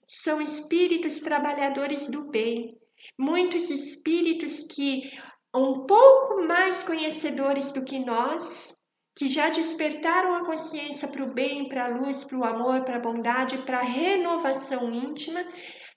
São espíritos trabalhadores do bem, muitos espíritos que um pouco mais conhecedores do que nós, que já despertaram a consciência para o bem, para a luz, para o amor, para a bondade, para a renovação íntima,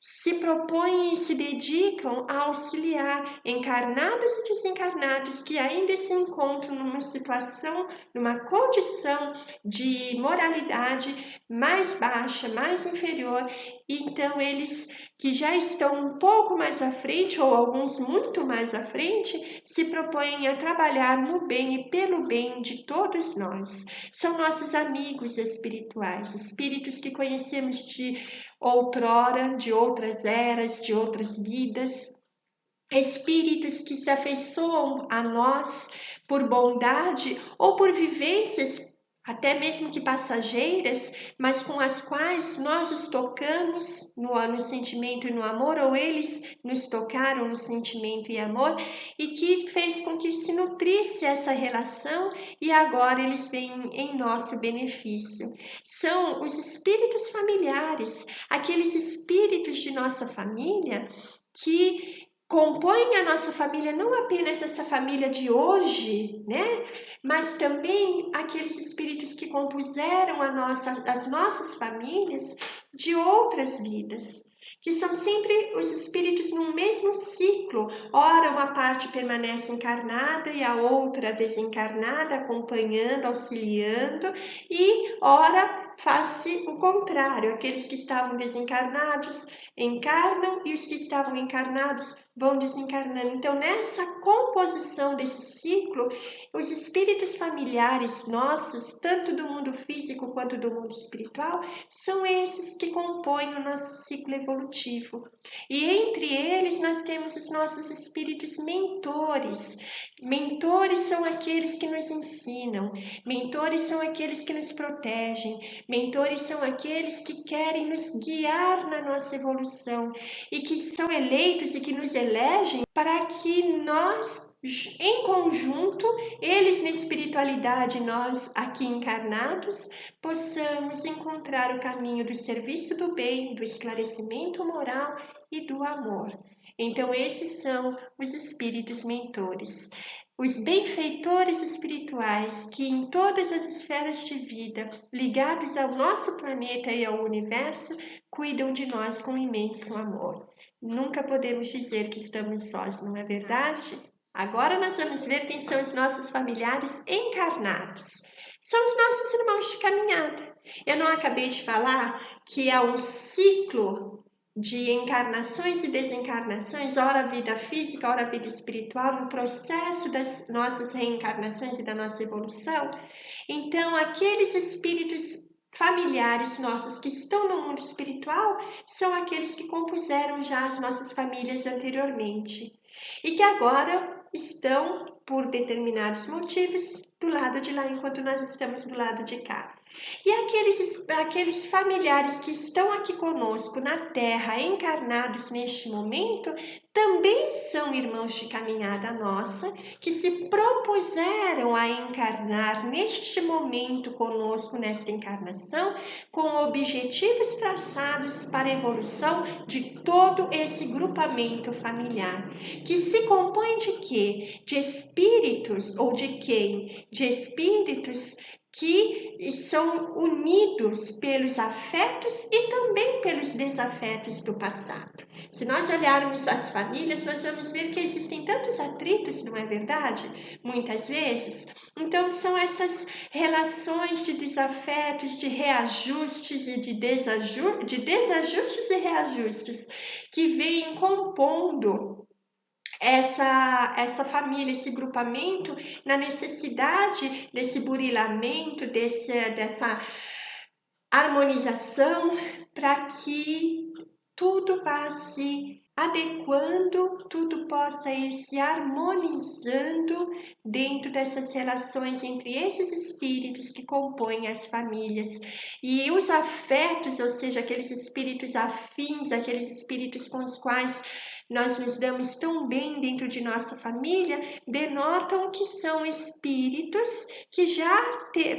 se propõem e se dedicam a auxiliar encarnados e desencarnados que ainda se encontram numa situação, numa condição de moralidade mais baixa, mais inferior. Então eles que já estão um pouco mais à frente, ou alguns muito mais à frente, se propõem a trabalhar no bem e pelo bem de todos nós. São nossos amigos espirituais, espíritos que conhecemos de outrora, de outras eras, de outras vidas, espíritos que se afeiçoam a nós por bondade ou por vivências até mesmo que passageiras, mas com as quais nós os tocamos no sentimento e no amor, ou eles nos tocaram no sentimento e amor, e que fez com que se nutrisse essa relação e agora eles vêm em nosso benefício. São os espíritos familiares, aqueles espíritos de nossa família que compõem a nossa família, não apenas essa família de hoje, né? Mas também aqueles espíritos que compuseram as nossas famílias de outras vidas, que são sempre os espíritos num mesmo ciclo. Ora, uma parte permanece encarnada e a outra desencarnada, acompanhando, auxiliando, e ora faz-se o contrário, aqueles que estavam desencarnados encarnam e os que estavam encarnados vão desencarnando. Então, nessa composição desse ciclo, os espíritos familiares nossos, tanto do mundo físico quanto do mundo espiritual, são esses que compõem o nosso ciclo evolutivo. E entre eles nós temos os nossos espíritos mentores. Mentores são aqueles que nos ensinam, mentores são aqueles que nos protegem, mentores são aqueles que querem nos guiar na nossa evolução e que são eleitos e que nos elegem para que nós, em conjunto, eles na espiritualidade, nós aqui encarnados, possamos encontrar o caminho do serviço do bem, do esclarecimento moral e do amor. Então, esses são os espíritos mentores. Os benfeitores espirituais que em todas as esferas de vida, ligados ao nosso planeta e ao universo, cuidam de nós com imenso amor. Nunca podemos dizer que estamos sós, não é verdade? Agora nós vamos ver quem são os nossos familiares encarnados. São os nossos irmãos de caminhada. Eu não acabei de falar que há um ciclo de encarnações e desencarnações, ora vida física, ora vida espiritual, no processo das nossas reencarnações e da nossa evolução? Então, aqueles espíritos familiares nossos que estão no mundo espiritual são aqueles que compuseram já as nossas famílias anteriormente e que agora estão, por determinados motivos, do lado de lá enquanto nós estamos do lado de cá. E aqueles familiares que estão aqui conosco na Terra, encarnados neste momento, também são irmãos de caminhada nossa, que se propuseram a encarnar neste momento conosco, nesta encarnação, com objetivos traçados para a evolução de todo esse grupamento familiar, que se compõe de quê? De espíritos, ou de quem? De espíritos que são unidos pelos afetos e também pelos desafetos do passado. Se nós olharmos as famílias, nós vamos ver que existem tantos atritos, não é verdade? Muitas vezes. Então, são essas relações de desafetos, de reajustes e de desajustes e reajustes que vêm compondo essa família, esse grupamento, na necessidade desse burilamento, dessa harmonização, para que tudo vá se adequando, tudo possa ir se harmonizando dentro dessas relações entre esses espíritos que compõem as famílias. E os afetos, ou seja, aqueles espíritos afins, aqueles espíritos com os quais nós nos damos tão bem dentro de nossa família, denotam que são espíritos que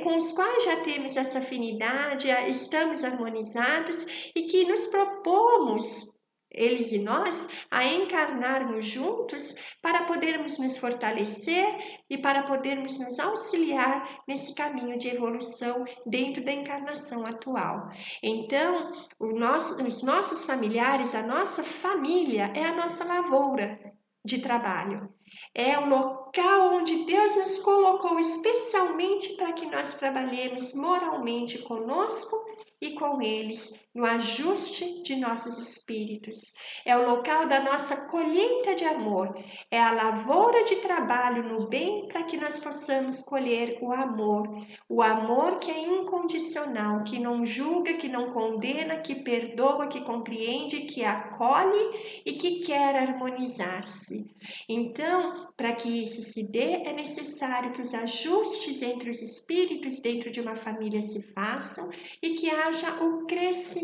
com os quais já temos essa afinidade, estamos harmonizados e que nos propomos, eles e nós, a encarnarmos juntos para podermos nos fortalecer e para podermos nos auxiliar nesse caminho de evolução dentro da encarnação atual. Então, os nossos familiares, a nossa família é a nossa lavoura de trabalho. É o local onde Deus nos colocou especialmente para que nós trabalhemos moralmente conosco e com eles no ajuste de nossos espíritos. É o local da nossa colheita de amor, é a lavoura de trabalho no bem para que nós possamos colher o amor que é incondicional, que não julga, que não condena, que perdoa, que compreende, que acolhe e que quer harmonizar-se. Então, para que isso se dê, é necessário que os ajustes entre os espíritos dentro de uma família se façam e que haja o crescimento.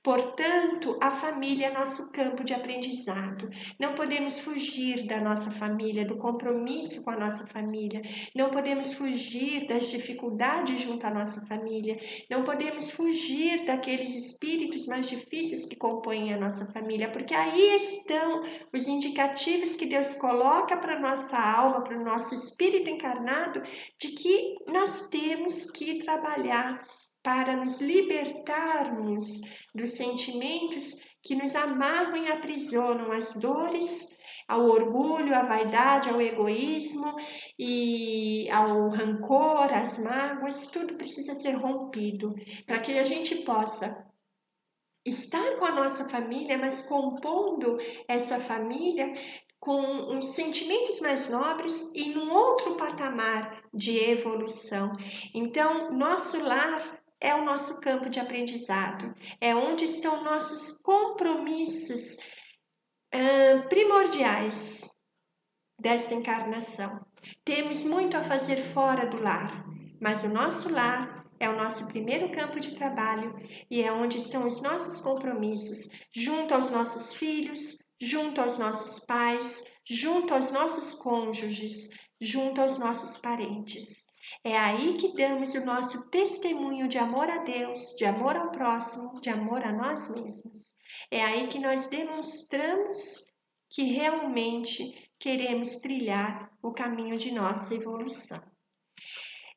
Portanto, a família é nosso campo de aprendizado. Não podemos fugir da nossa família, do compromisso com a nossa família. Não podemos fugir das dificuldades junto à nossa família. Não podemos fugir daqueles espíritos mais difíceis que compõem a nossa família, porque aí estão os indicativos que Deus coloca para a nossa alma, para o nosso espírito encarnado, de que nós temos que trabalhar para nos libertarmos dos sentimentos que nos amarram e aprisionam, as dores, ao orgulho, à vaidade, ao egoísmo e ao rancor, às mágoas. Tudo precisa ser rompido para que a gente possa estar com a nossa família, mas compondo essa família com uns sentimentos mais nobres e num outro patamar de evolução. Então, nosso lar é o nosso campo de aprendizado, é onde estão nossos compromissos primordiais desta encarnação. Temos muito a fazer fora do lar, mas o nosso lar é o nosso primeiro campo de trabalho e é onde estão os nossos compromissos, junto aos nossos filhos, junto aos nossos pais, junto aos nossos cônjuges, junto aos nossos parentes. É aí que damos o nosso testemunho de amor a Deus, de amor ao próximo, de amor a nós mesmos. É aí que nós demonstramos que realmente queremos trilhar o caminho de nossa evolução.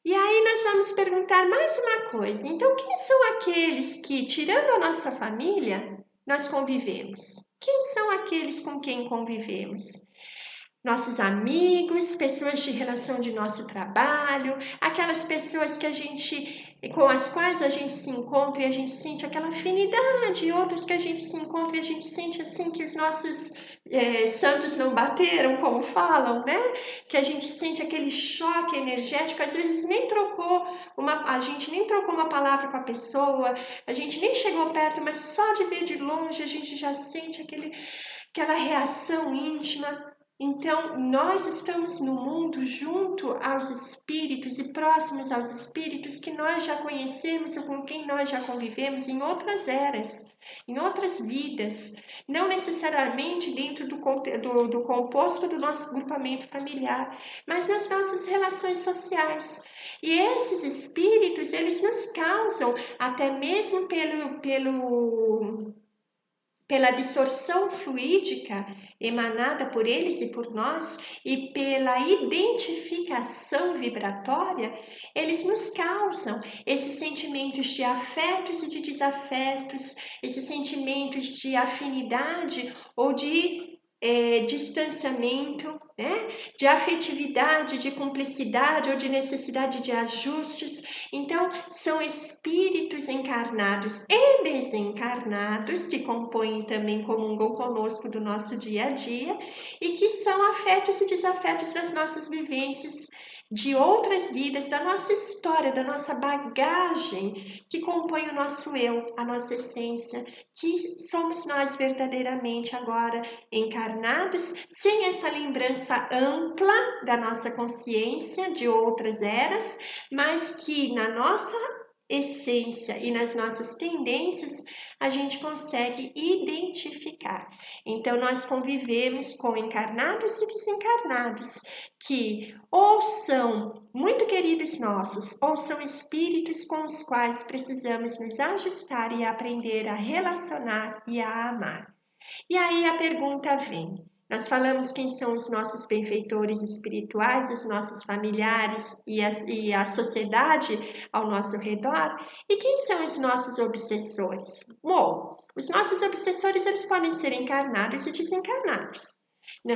E aí nós vamos perguntar mais uma coisa. Então, quem são aqueles que, tirando a nossa família, nós convivemos? Quem são aqueles com quem convivemos? Nossos amigos, pessoas de relação de nosso trabalho, aquelas pessoas com as quais a gente se encontra e a gente sente aquela afinidade, outros que a gente se encontra e a gente sente assim que os nossos santos não bateram, como falam, né? Que a gente sente aquele choque energético, às vezes a gente nem trocou uma palavra com a pessoa, a gente nem chegou perto, mas só de ver de longe a gente já sente aquela reação íntima. Então, nós estamos no mundo junto aos espíritos e próximos aos espíritos que nós já conhecemos ou com quem nós já convivemos em outras eras, em outras vidas, não necessariamente dentro do composto do nosso grupamento familiar, mas nas nossas relações sociais. E esses espíritos, eles nos causam, até mesmo pela absorção fluídica emanada por eles e por nós e pela identificação vibratória, eles nos causam esses sentimentos de afetos e de desafetos, esses sentimentos de afinidade ou de distanciamento, né? De afetividade, de cumplicidade ou de necessidade de ajustes. Então, são espíritos encarnados e desencarnados que compõem também, comungam conosco do nosso dia a dia e que são afetos e desafetos das nossas vivências, de outras vidas, da nossa história, da nossa bagagem que compõe o nosso eu, a nossa essência, que somos nós verdadeiramente agora encarnados, sem essa lembrança ampla da nossa consciência de outras eras, mas que na nossa essência e nas nossas tendências a gente consegue identificar. Então, nós convivemos com encarnados e desencarnados, que ou são muito queridos nossos, ou são espíritos com os quais precisamos nos ajustar e aprender a relacionar e a amar. E aí a pergunta vem. Nós falamos quem são os nossos benfeitores espirituais, os nossos familiares e a sociedade ao nosso redor. E quem são os nossos obsessores? Bom, os nossos obsessores eles podem ser encarnados e desencarnados.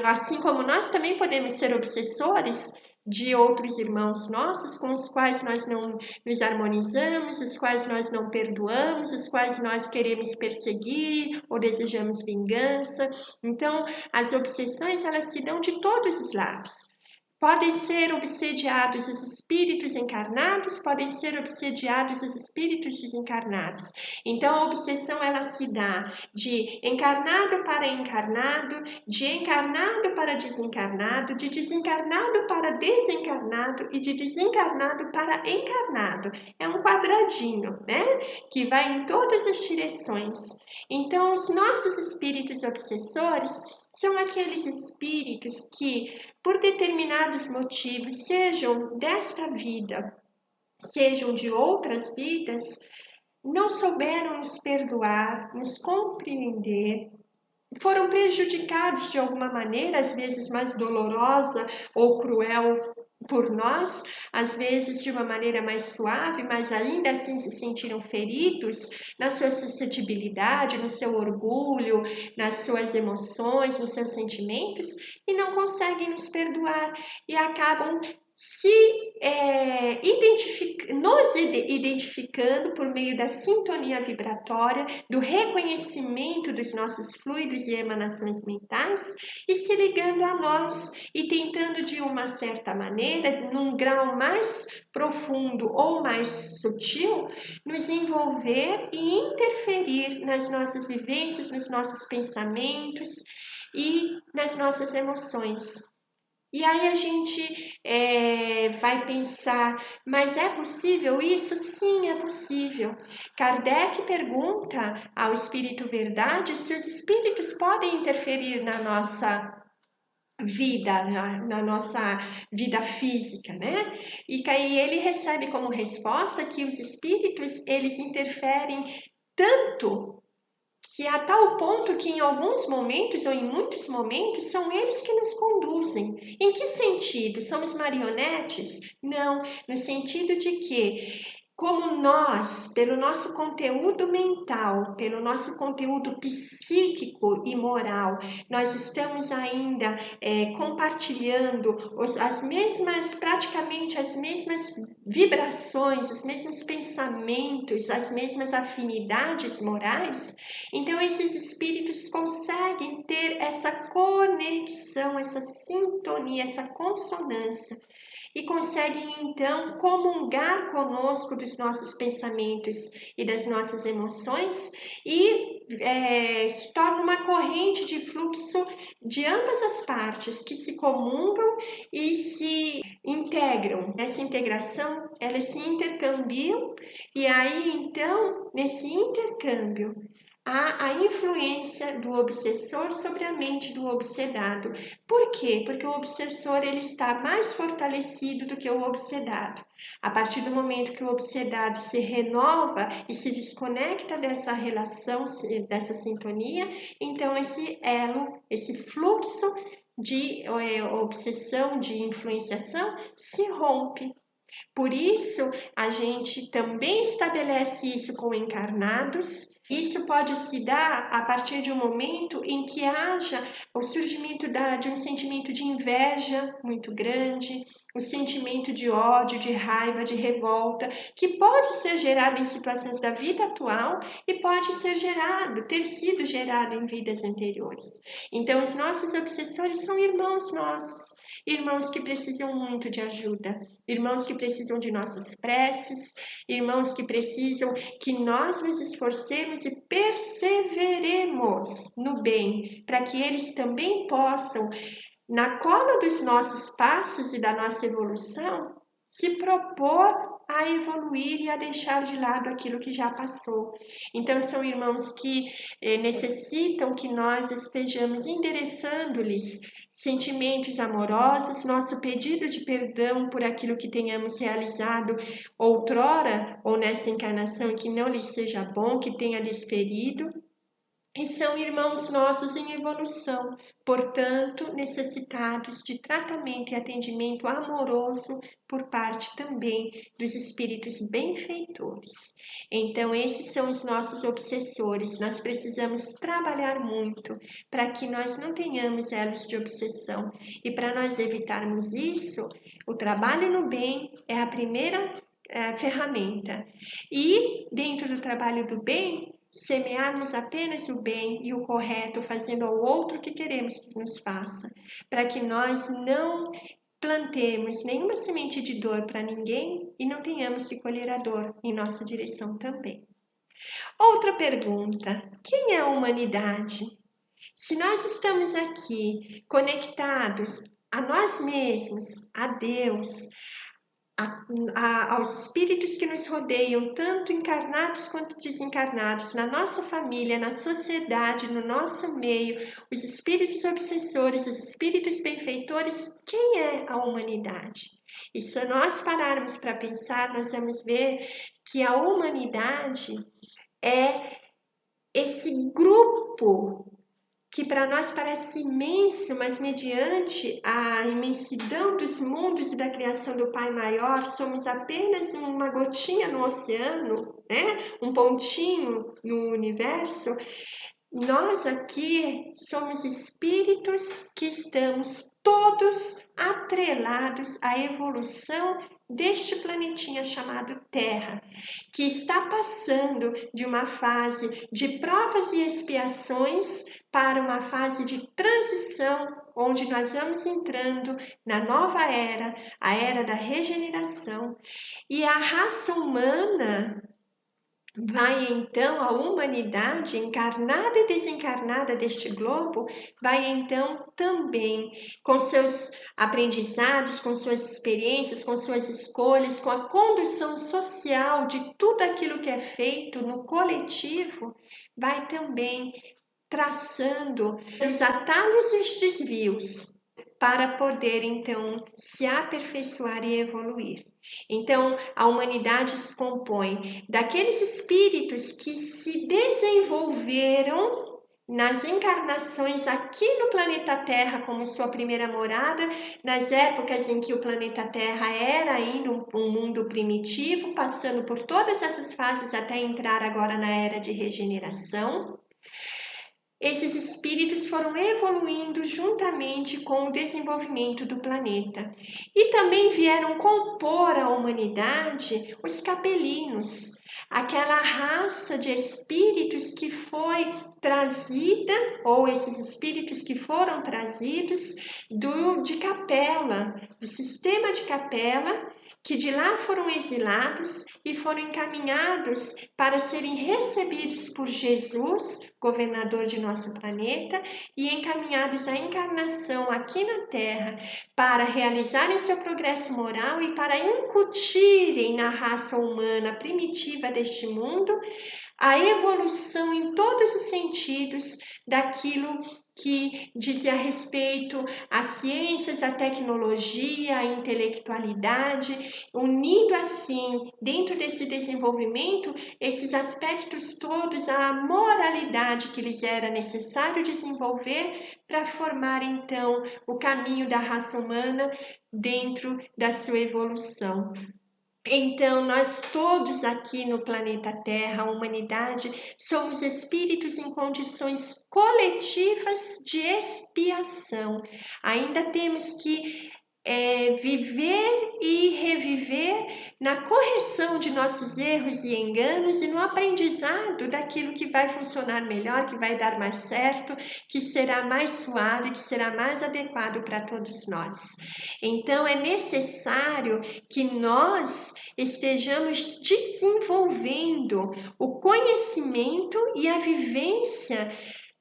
Assim como nós também podemos ser obsessores de outros irmãos nossos com os quais nós não nos harmonizamos, os quais nós não perdoamos, os quais nós queremos perseguir ou desejamos vingança. Então, as obsessões, elas se dão de todos os lados. Podem ser obsediados os espíritos encarnados, podem ser obsediados os espíritos desencarnados. Então, a obsessão, ela se dá de encarnado para encarnado, de encarnado para desencarnado, de desencarnado para desencarnado e de desencarnado para encarnado. É um quadradinho, né? Que vai em todas as direções. Então, os nossos espíritos obsessores são aqueles espíritos que, por determinados motivos, sejam desta vida, sejam de outras vidas, não souberam nos perdoar, nos compreender, foram prejudicados de alguma maneira, às vezes mais dolorosa ou cruel por nós, às vezes de uma maneira mais suave, mas ainda assim se sentiram feridos na sua suscetibilidade, no seu orgulho, nas suas emoções, nos seus sentimentos e não conseguem nos perdoar e acabam nos identificando por meio da sintonia vibratória, do reconhecimento dos nossos fluidos e emanações mentais e se ligando a nós e tentando de uma certa maneira, num grau mais profundo ou mais sutil, nos envolver e interferir nas nossas vivências, nos nossos pensamentos e nas nossas emoções. E aí a gente vai pensar, mas é possível isso? Sim, é possível. Kardec pergunta ao Espírito Verdade se os espíritos podem interferir na nossa vida, na nossa vida física, né? E aí ele recebe como resposta que os espíritos, eles interferem tanto que a tal ponto que em alguns momentos ou em muitos momentos são eles que nos conduzem. Em que sentido? Somos marionetes? Não, no sentido de que como nós, pelo nosso conteúdo mental, pelo nosso conteúdo psíquico e moral, nós estamos ainda compartilhando praticamente as mesmas vibrações, os mesmos pensamentos, as mesmas afinidades morais, então esses espíritos conseguem ter essa conexão, essa sintonia, essa consonância e conseguem então comungar conosco dos nossos pensamentos e das nossas emoções e se torna uma corrente de fluxo de ambas as partes que se comungam e se integram. Nessa integração, elas se intercambiam e aí então, nesse intercâmbio, há a influência do obsessor sobre a mente do obsedado. Por quê? Porque o obsessor ele está mais fortalecido do que o obsedado. A partir do momento que o obsedado se renova e se desconecta dessa relação, dessa sintonia, então esse elo, esse fluxo de obsessão, de influenciação, se rompe. Por isso, a gente também estabelece isso com encarnados. Isso pode se dar a partir de um momento em que haja o surgimento de um sentimento de inveja muito grande, o sentimento de ódio, de raiva, de revolta, que pode ser gerado em situações da vida atual e pode ser gerado, ter sido gerado em vidas anteriores. Então, os nossos obsessores são irmãos nossos. Irmãos que precisam muito de ajuda, irmãos que precisam de nossas preces, irmãos que precisam que nós nos esforcemos e perseveremos no bem, para que eles também possam, na cola dos nossos passos e da nossa evolução, se propor a evoluir e a deixar de lado aquilo que já passou. Então, são irmãos que necessitam que nós estejamos endereçando-lhes sentimentos amorosos, nosso pedido de perdão por aquilo que tenhamos realizado outrora ou nesta encarnação que não lhes seja bom, que tenha lhes ferido, e são irmãos nossos em evolução, portanto, necessitados de tratamento e atendimento amoroso por parte também dos espíritos benfeitores. Então, esses são os nossos obsessores. Nós precisamos trabalhar muito para que nós não tenhamos elos de obsessão. E para nós evitarmos isso, o trabalho no bem é a primeira ferramenta. E dentro do trabalho do bem, semearmos apenas o bem e o correto, fazendo ao outro o que queremos que nos faça, para que nós não plantemos nenhuma semente de dor para ninguém e não tenhamos que colher a dor em nossa direção também. Outra pergunta: quem é a humanidade? Se nós estamos aqui conectados a nós mesmos, a Deus, aos espíritos que nos rodeiam, tanto encarnados quanto desencarnados, na nossa família, na sociedade, no nosso meio, os espíritos obsessores, os espíritos benfeitores, quem é a humanidade? E se nós pararmos para pensar, nós vamos ver que a humanidade é esse grupo que para nós parece imenso, mas mediante a imensidão dos mundos e da criação do Pai Maior, somos apenas uma gotinha no oceano, né? Um pontinho no universo. Nós aqui somos espíritos que estamos todos atrelados à evolução deste planetinha chamado Terra, que está passando de uma fase de provas e expiações para uma fase de transição, onde nós vamos entrando na nova era, a era da regeneração, e a raça humana vai então, a humanidade encarnada e desencarnada deste globo, vai então também, com seus aprendizados, com suas experiências, com suas escolhas, com a condução social de tudo aquilo que é feito no coletivo, vai também traçando os atalhos e os desvios para poder então se aperfeiçoar e evoluir. Então, a humanidade se compõe daqueles espíritos que se desenvolveram nas encarnações aqui no planeta Terra como sua primeira morada, nas épocas em que o planeta Terra era ainda um mundo primitivo, passando por todas essas fases até entrar agora na era de regeneração. Esses espíritos foram evoluindo juntamente com o desenvolvimento do planeta. E também vieram compor a humanidade os capelinos, aquela raça de espíritos que foi trazida, ou esses espíritos que foram trazidos de Capela, do sistema de Capela, que de lá foram exilados e foram encaminhados para serem recebidos por Jesus, governador de nosso planeta, e encaminhados à encarnação aqui na Terra para realizarem seu progresso moral e para incutirem na raça humana primitiva deste mundo a evolução em todos os sentidos daquilo que dizia respeito às ciências, à tecnologia, à intelectualidade, unindo assim, dentro desse desenvolvimento, esses aspectos todos, a moralidade que lhes era necessário desenvolver para formar então o caminho da raça humana dentro da sua evolução. Então, nós todos aqui no planeta Terra, a humanidade, somos espíritos em condições coletivas de expiação. Ainda temos que viver e reviver na correção de nossos erros e enganos e no aprendizado daquilo que vai funcionar melhor, que vai dar mais certo, que será mais suave, que será mais adequado para todos nós. Então, é necessário que nós estejamos desenvolvendo o conhecimento e a vivência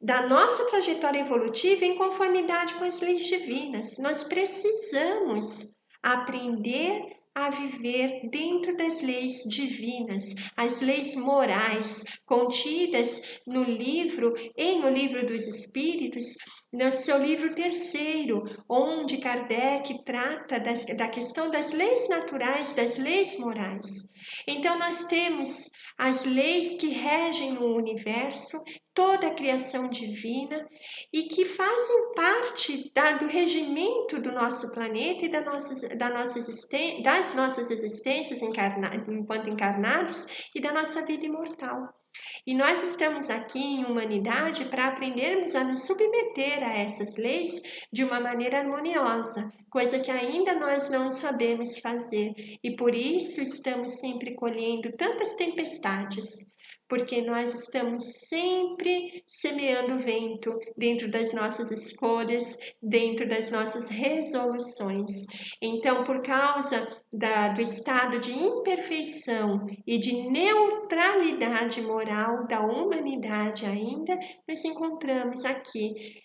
da nossa trajetória evolutiva em conformidade com as leis divinas. Nós precisamos aprender a viver dentro das leis divinas, as leis morais contidas no livro, em O Livro dos Espíritos, no seu livro terceiro, onde Kardec trata da questão das leis naturais, das leis morais. Então nós temos as leis que regem o universo, toda a criação divina e que fazem parte do regimento do nosso planeta e das nossas existências enquanto encarnados e da nossa vida imortal. E nós estamos aqui em humanidade para aprendermos a nos submeter a essas leis de uma maneira harmoniosa, coisa que ainda nós não sabemos fazer, e por isso estamos sempre colhendo tantas tempestades, porque nós estamos sempre semeando vento dentro das nossas escolhas, dentro das nossas resoluções. Então, por causa do estado de imperfeição e de neutralidade moral da humanidade ainda, nos encontramos aqui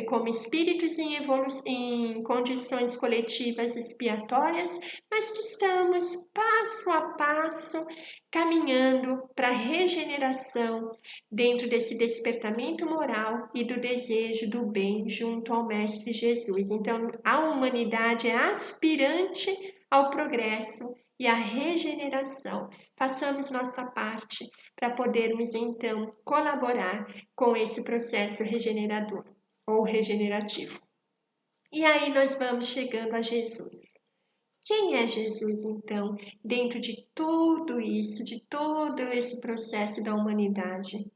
como espíritos em condições coletivas expiatórias, mas que estamos passo a passo caminhando para a regeneração dentro desse despertamento moral e do desejo do bem junto ao Mestre Jesus. Então, a humanidade é aspirante ao progresso e à regeneração. Façamos nossa parte para podermos, então, colaborar com esse processo regenerador ou regenerativo. E aí nós vamos chegando a Jesus. Quem é Jesus, então, dentro de tudo isso, de todo esse processo da humanidade?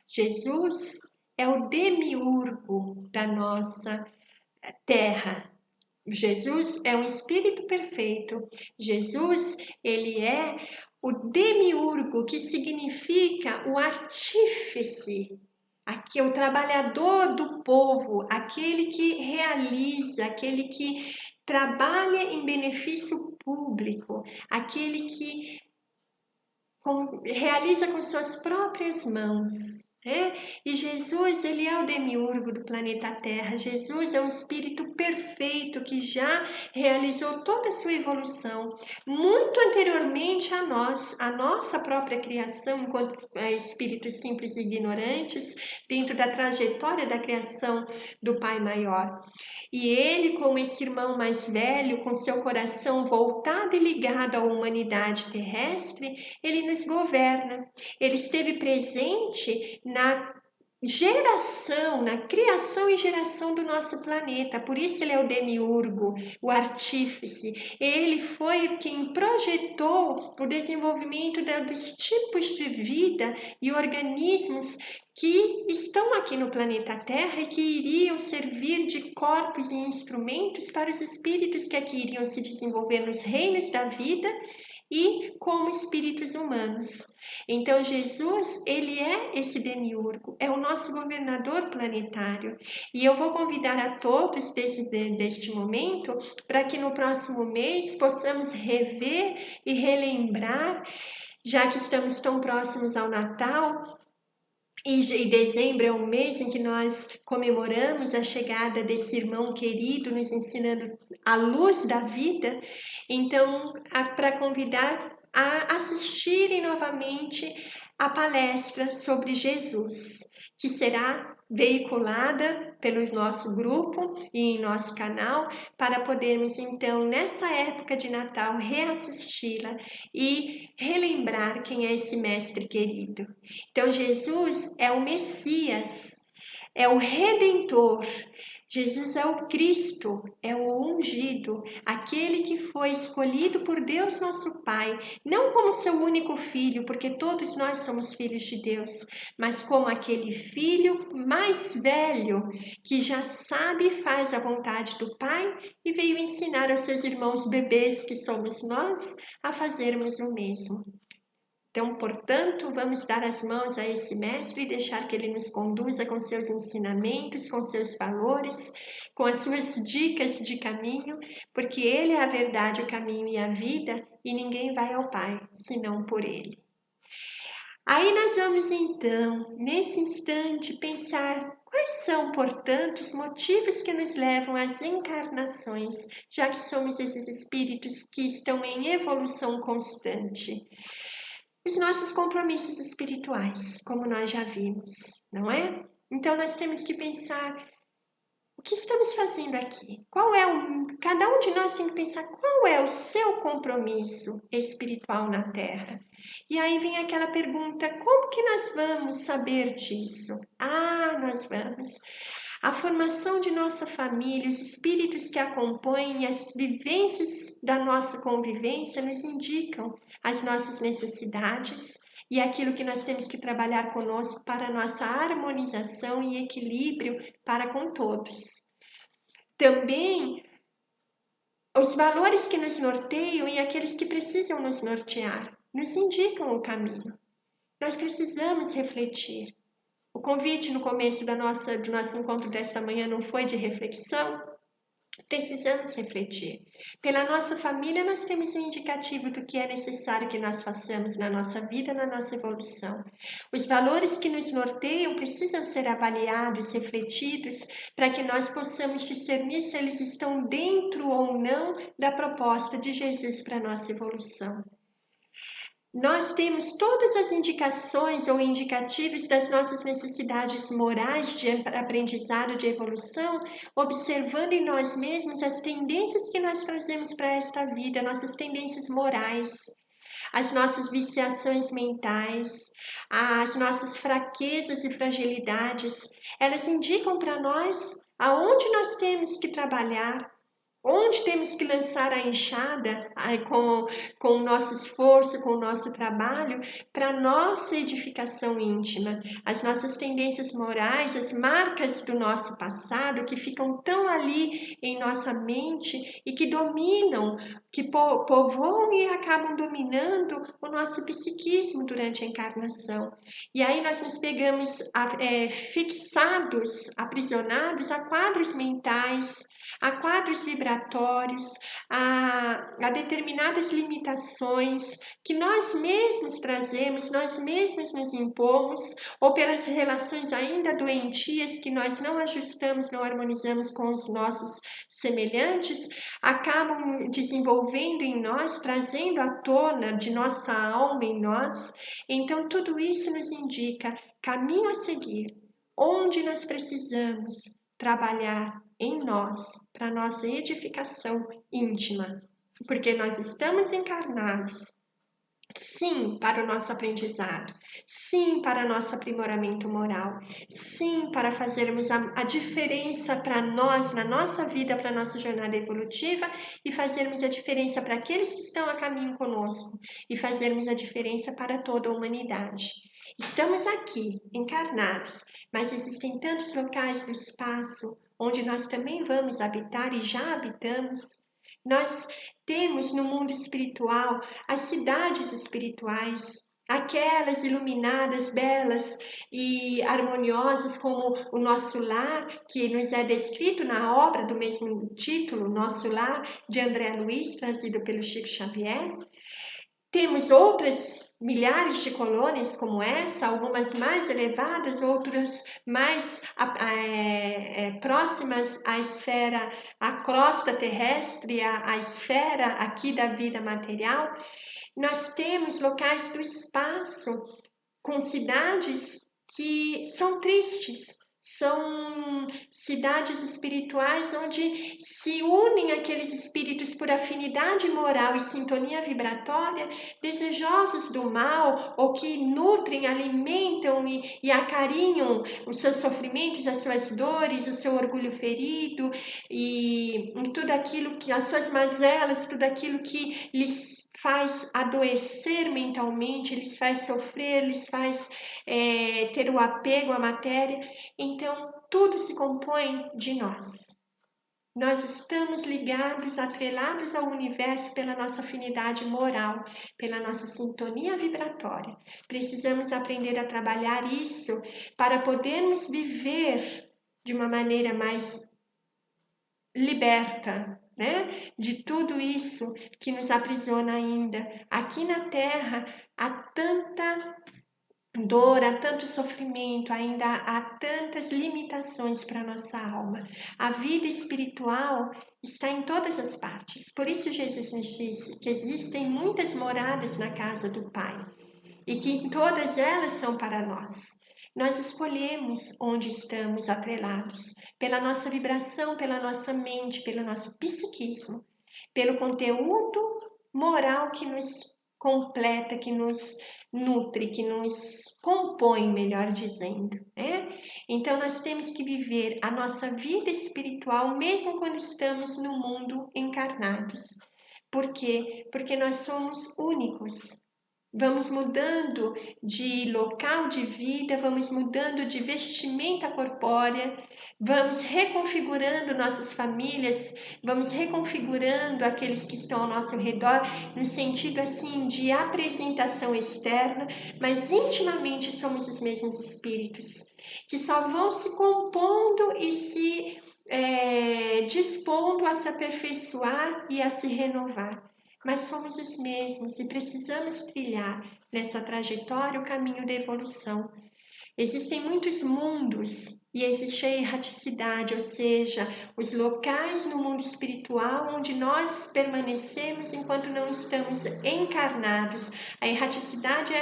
Jesus é o demiurgo da nossa terra. Jesus é um espírito perfeito. Jesus, ele é o demiurgo, que significa o artífice, aqui, o trabalhador do povo, aquele que realiza, aquele que trabalha em benefício público, aquele que realiza com suas próprias mãos. E Jesus, ele é o demiurgo do planeta Terra. Jesus é um espírito perfeito que já realizou toda a sua evolução muito anteriormente a nós, a nossa própria criação enquanto espíritos simples e ignorantes, dentro da trajetória da criação do Pai Maior. E ele, como esse irmão mais velho, com seu coração voltado e ligado à humanidade terrestre, ele nos governa. Ele esteve presente na geração, na criação e geração do nosso planeta. Por isso ele é o demiurgo, o artífice. Ele foi quem projetou o desenvolvimento dos tipos de vida e organismos que estão aqui no planeta Terra e que iriam servir de corpos e instrumentos para os espíritos que aqui iriam se desenvolver nos reinos da vida e como espíritos humanos. Então Jesus, ele é esse demiurgo, é o nosso governador planetário. E eu vou convidar a todos deste momento para que no próximo mês possamos rever e relembrar, já que estamos tão próximos ao Natal, e dezembro é um mês em que nós comemoramos a chegada desse irmão querido, nos ensinando a luz da vida. Então, para convidar a assistirem novamente a palestra sobre Jesus, que será veiculada pelo nosso grupo e em nosso canal, para podermos então nessa época de Natal reassisti-la e relembrar quem é esse mestre querido. Então Jesus é o Messias, é o Redentor. Jesus é o Cristo, é o ungido, aquele que foi escolhido por Deus nosso Pai, não como seu único filho, porque todos nós somos filhos de Deus, mas como aquele filho mais velho, que já sabe e faz a vontade do Pai e veio ensinar aos seus irmãos bebês, que somos nós, a fazermos o mesmo. Então, portanto, vamos dar as mãos a esse mestre e deixar que ele nos conduza com seus ensinamentos, com seus valores, com as suas dicas de caminho, porque ele é a verdade, o caminho e a vida, e ninguém vai ao Pai senão por ele. Aí nós vamos então, nesse instante, pensar quais são, portanto, os motivos que nos levam às encarnações, já que somos esses espíritos que estão em evolução constante. Os nossos compromissos espirituais, como nós já vimos, não é? Então nós temos que pensar que estamos fazendo aqui? Cada um de nós tem que pensar qual é o seu compromisso espiritual na Terra. E aí vem aquela pergunta, como que nós vamos saber disso? Nós vamos. A formação de nossa família, os espíritos que acompanham e as vivências da nossa convivência nos indicam as nossas necessidades e aquilo que nós temos que trabalhar conosco para a nossa harmonização e equilíbrio para com todos. Também os valores que nos norteiam e aqueles que precisam nos nortear nos indicam o caminho. Nós precisamos refletir. O convite no começo do nosso encontro desta manhã não foi de reflexão? Precisamos refletir. Pela nossa família, nós temos um indicativo do que é necessário que nós façamos na nossa vida, na nossa evolução. Os valores que nos norteiam precisam ser avaliados, refletidos, para que nós possamos discernir se eles estão dentro ou não da proposta de Jesus para a nossa evolução. Nós temos todas as indicações ou indicativos das nossas necessidades morais de aprendizado, de evolução, observando em nós mesmos as tendências que nós trazemos para esta vida, nossas tendências morais, as nossas viciações mentais, as nossas fraquezas e fragilidades. Elas indicam para nós aonde nós temos que trabalhar, onde temos que lançar a enxada com o nosso esforço, com o nosso trabalho, para a nossa edificação íntima. As nossas tendências morais, as marcas do nosso passado que ficam tão ali em nossa mente e que dominam, que povoam e acabam dominando o nosso psiquismo durante a encarnação. E aí nós nos pegamos fixados, aprisionados a quadros mentais, a quadros vibratórios, a determinadas limitações que nós mesmos trazemos, nós mesmos nos impomos, ou pelas relações ainda doentias que nós não ajustamos, não harmonizamos com os nossos semelhantes, acabam desenvolvendo em nós, trazendo à tona de nossa alma em nós. Então tudo isso nos indica caminho a seguir, onde nós precisamos trabalhar em nós, para nossa edificação íntima, porque nós estamos encarnados, sim, para o nosso aprendizado, sim, para nosso aprimoramento moral, sim, para fazermos a diferença para nós, na nossa vida, para a nossa jornada evolutiva, e fazermos a diferença para aqueles que estão a caminho conosco, e fazermos a diferença para toda a humanidade. Estamos aqui, encarnados, mas existem tantos locais do espaço onde nós também vamos habitar e já habitamos. Nós temos no mundo espiritual as cidades espirituais, aquelas iluminadas, belas e harmoniosas como o nosso lar, que nos é descrito na obra do mesmo título, Nosso Lar, de André Luiz, trazido pelo Chico Xavier. Temos outras milhares de colônias como essa, algumas mais elevadas, outras mais próximas à esfera, à crosta terrestre, à esfera aqui da vida material. Nós temos locais do espaço com cidades que são tristes, são cidades espirituais onde se unem aqueles espíritos por afinidade moral e sintonia vibratória, desejosos do mal, ou que nutrem, alimentam e acarinham os seus sofrimentos, as suas dores, o seu orgulho ferido e tudo aquilo que, as suas mazelas, tudo aquilo que lhes faz adoecer mentalmente, lhes faz sofrer, lhes faz ter o apego à matéria. Então, tudo se compõe de nós. Nós estamos ligados, atrelados ao universo pela nossa afinidade moral, pela nossa sintonia vibratória. Precisamos aprender a trabalhar isso para podermos viver de uma maneira mais liberta, né? De tudo isso que nos aprisiona ainda. Aqui na Terra há tanta dor, há tanto sofrimento, ainda há tantas limitações para a nossa alma. A vida espiritual está em todas as partes. Por isso Jesus nos disse que existem muitas moradas na casa do Pai e que todas elas são para nós. Nós escolhemos onde estamos atrelados, pela nossa vibração, pela nossa mente, pelo nosso psiquismo, pelo conteúdo moral que nos completa, que nos nutre, que nos compõe, melhor dizendo, né? Então nós temos que viver a nossa vida espiritual mesmo quando estamos no mundo encarnados. Por quê? Porque nós somos únicos. Vamos mudando de local de vida, vamos mudando de vestimenta corpórea, vamos reconfigurando nossas famílias, vamos reconfigurando aqueles que estão ao nosso redor, no sentido assim de apresentação externa, mas intimamente somos os mesmos espíritos, que só vão se compondo e se dispondo a se aperfeiçoar e a se renovar. Mas somos os mesmos e precisamos trilhar nessa trajetória o caminho da evolução. Existem muitos mundos e existe a erraticidade, ou seja, os locais no mundo espiritual onde nós permanecemos enquanto não estamos encarnados. A erraticidade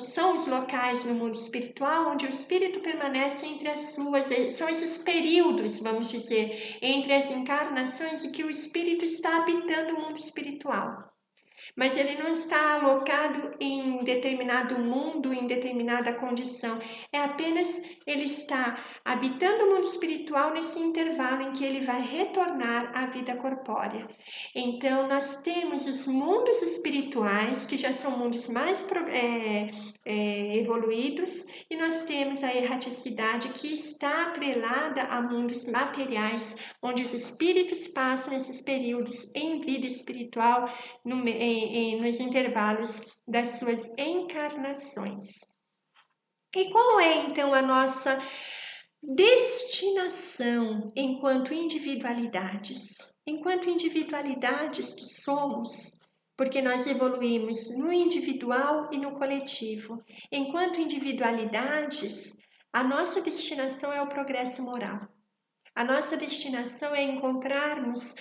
são os locais no mundo espiritual onde o espírito permanece entre as suas, são esses períodos, vamos dizer, entre as encarnações em que o espírito está habitando o mundo espiritual. Mas ele não está alocado em determinado mundo, em determinada condição. É apenas ele está habitando o mundo espiritual nesse intervalo em que ele vai retornar à vida corpórea. Então, nós temos os mundos espirituais, que já são mundos mais evoluídos, e nós temos a erraticidade que está atrelada a mundos materiais, onde os espíritos passam esses períodos em vida espiritual nos intervalos das suas encarnações. E qual é então a nossa destinação enquanto individualidades? Enquanto individualidades que somos, porque nós evoluímos no individual e no coletivo. Enquanto individualidades, a nossa destinação é o progresso moral. A nossa destinação é encontrarmos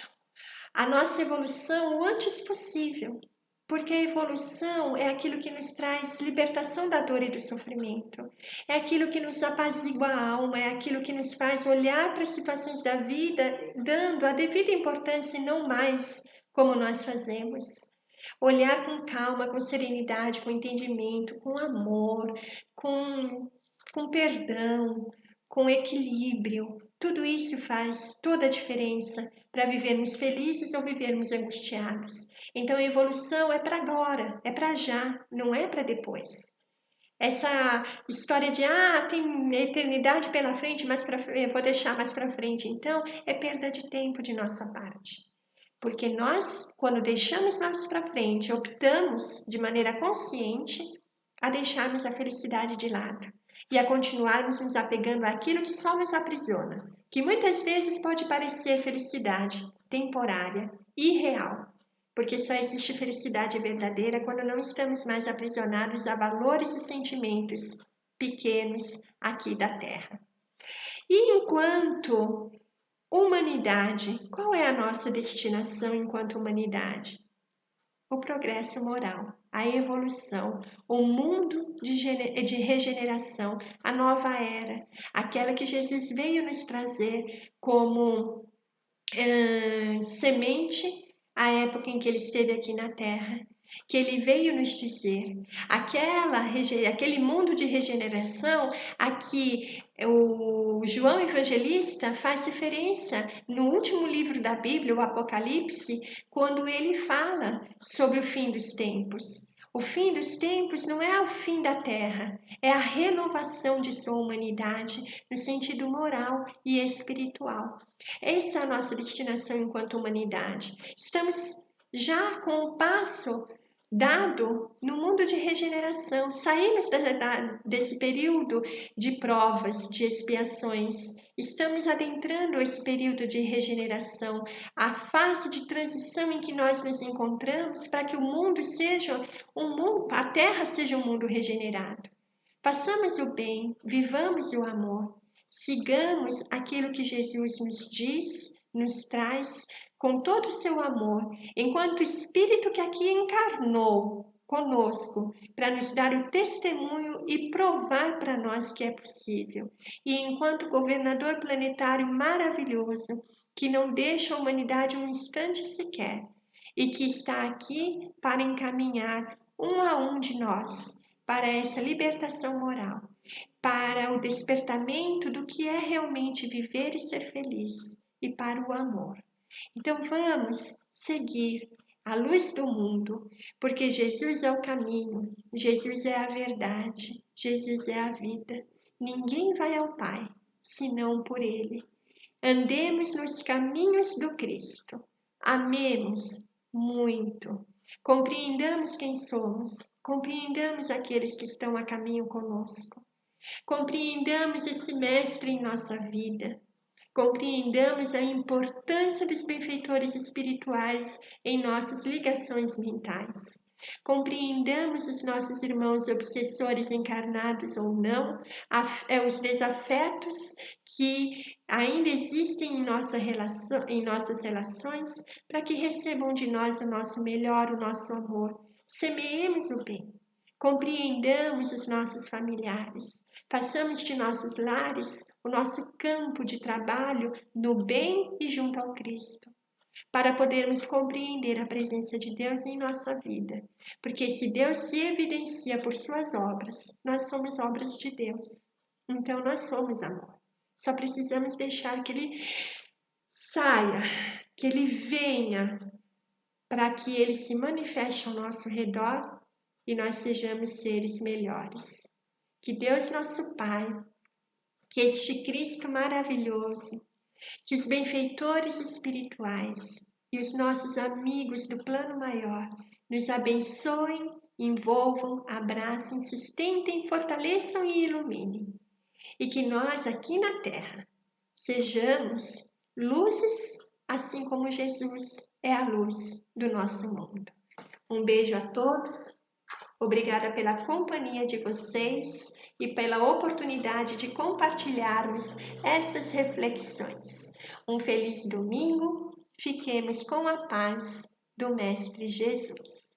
a nossa evolução o antes possível, porque a evolução é aquilo que nos traz libertação da dor e do sofrimento, é aquilo que nos apazigua a alma, é aquilo que nos faz olhar para as situações da vida dando a devida importância e não mais como nós fazemos. Olhar com calma, com serenidade, com entendimento, com amor, com perdão, com equilíbrio. Tudo isso faz toda a diferença para vivermos felizes ou vivermos angustiados. Então a evolução é para agora, é para já, não é para depois. Essa história de tem eternidade pela frente, mas eu vou deixar mais para frente, então é perda de tempo de nossa parte. Porque nós, quando deixamos mais para frente, optamos de maneira consciente a deixarmos a felicidade de lado e a continuarmos nos apegando àquilo que só nos aprisiona, que muitas vezes pode parecer felicidade temporária, irreal, porque só existe felicidade verdadeira quando não estamos mais aprisionados a valores e sentimentos pequenos aqui da Terra. E enquanto humanidade, qual é a nossa destinação enquanto humanidade? O progresso moral, a evolução, o mundo de regeneração, a nova era, aquela que Jesus veio nos trazer como semente à época em que ele esteve aqui na Terra, que ele veio nos dizer, aquele mundo de regeneração a que o João Evangelista faz referência no último livro da Bíblia, o Apocalipse, quando ele fala sobre o fim dos tempos. O fim dos tempos não é o fim da Terra, é a renovação de sua humanidade no sentido moral e espiritual. Essa é a nossa destinação enquanto humanidade. Estamos já com o passo dado no mundo de regeneração. Saímos desse período de provas, de expiações. Estamos adentrando esse período de regeneração, a fase de transição em que nós nos encontramos para que o mundo seja a Terra seja um mundo regenerado. Façamos o bem, vivamos o amor. Sigamos aquilo que Jesus nos diz, nos traz, com todo o seu amor, enquanto Espírito que aqui encarnou, conosco para nos dar o testemunho e provar para nós que é possível. E enquanto governador planetário maravilhoso, que não deixa a humanidade um instante sequer, e que está aqui para encaminhar um a um de nós para essa libertação moral, para o despertamento do que é realmente viver e ser feliz, e para o amor. Então vamos seguir a luz do mundo, porque Jesus é o caminho, Jesus é a verdade, Jesus é a vida. Ninguém vai ao Pai senão por Ele. Andemos nos caminhos do Cristo. Amemos muito. Compreendamos quem somos. Compreendamos aqueles que estão a caminho conosco. Compreendamos esse Mestre em nossa vida. Compreendamos a importância dos benfeitores espirituais em nossas ligações mentais. Compreendamos os nossos irmãos obsessores encarnados ou não, os desafetos que ainda existem em nossas relações, para que recebam de nós o nosso melhor, o nosso amor. Semeemos o bem. Compreendamos os nossos familiares, façamos de nossos lares o nosso campo de trabalho no bem e junto ao Cristo, para podermos compreender a presença de Deus em nossa vida. Porque se Deus se evidencia por suas obras, nós somos obras de Deus. Então nós somos amor. Só precisamos deixar que Ele saia, que Ele venha, para que Ele se manifeste ao nosso redor e nós sejamos seres melhores. Que Deus nosso Pai, que este Cristo maravilhoso, que os benfeitores espirituais e os nossos amigos do plano maior nos abençoem, envolvam, abracem, sustentem, fortaleçam e iluminem. E que nós aqui na Terra sejamos luzes, assim como Jesus é a luz do nosso mundo. Um beijo a todos. Obrigada pela companhia de vocês e pela oportunidade de compartilharmos estas reflexões. Um feliz domingo. Fiquemos com a paz do Mestre Jesus.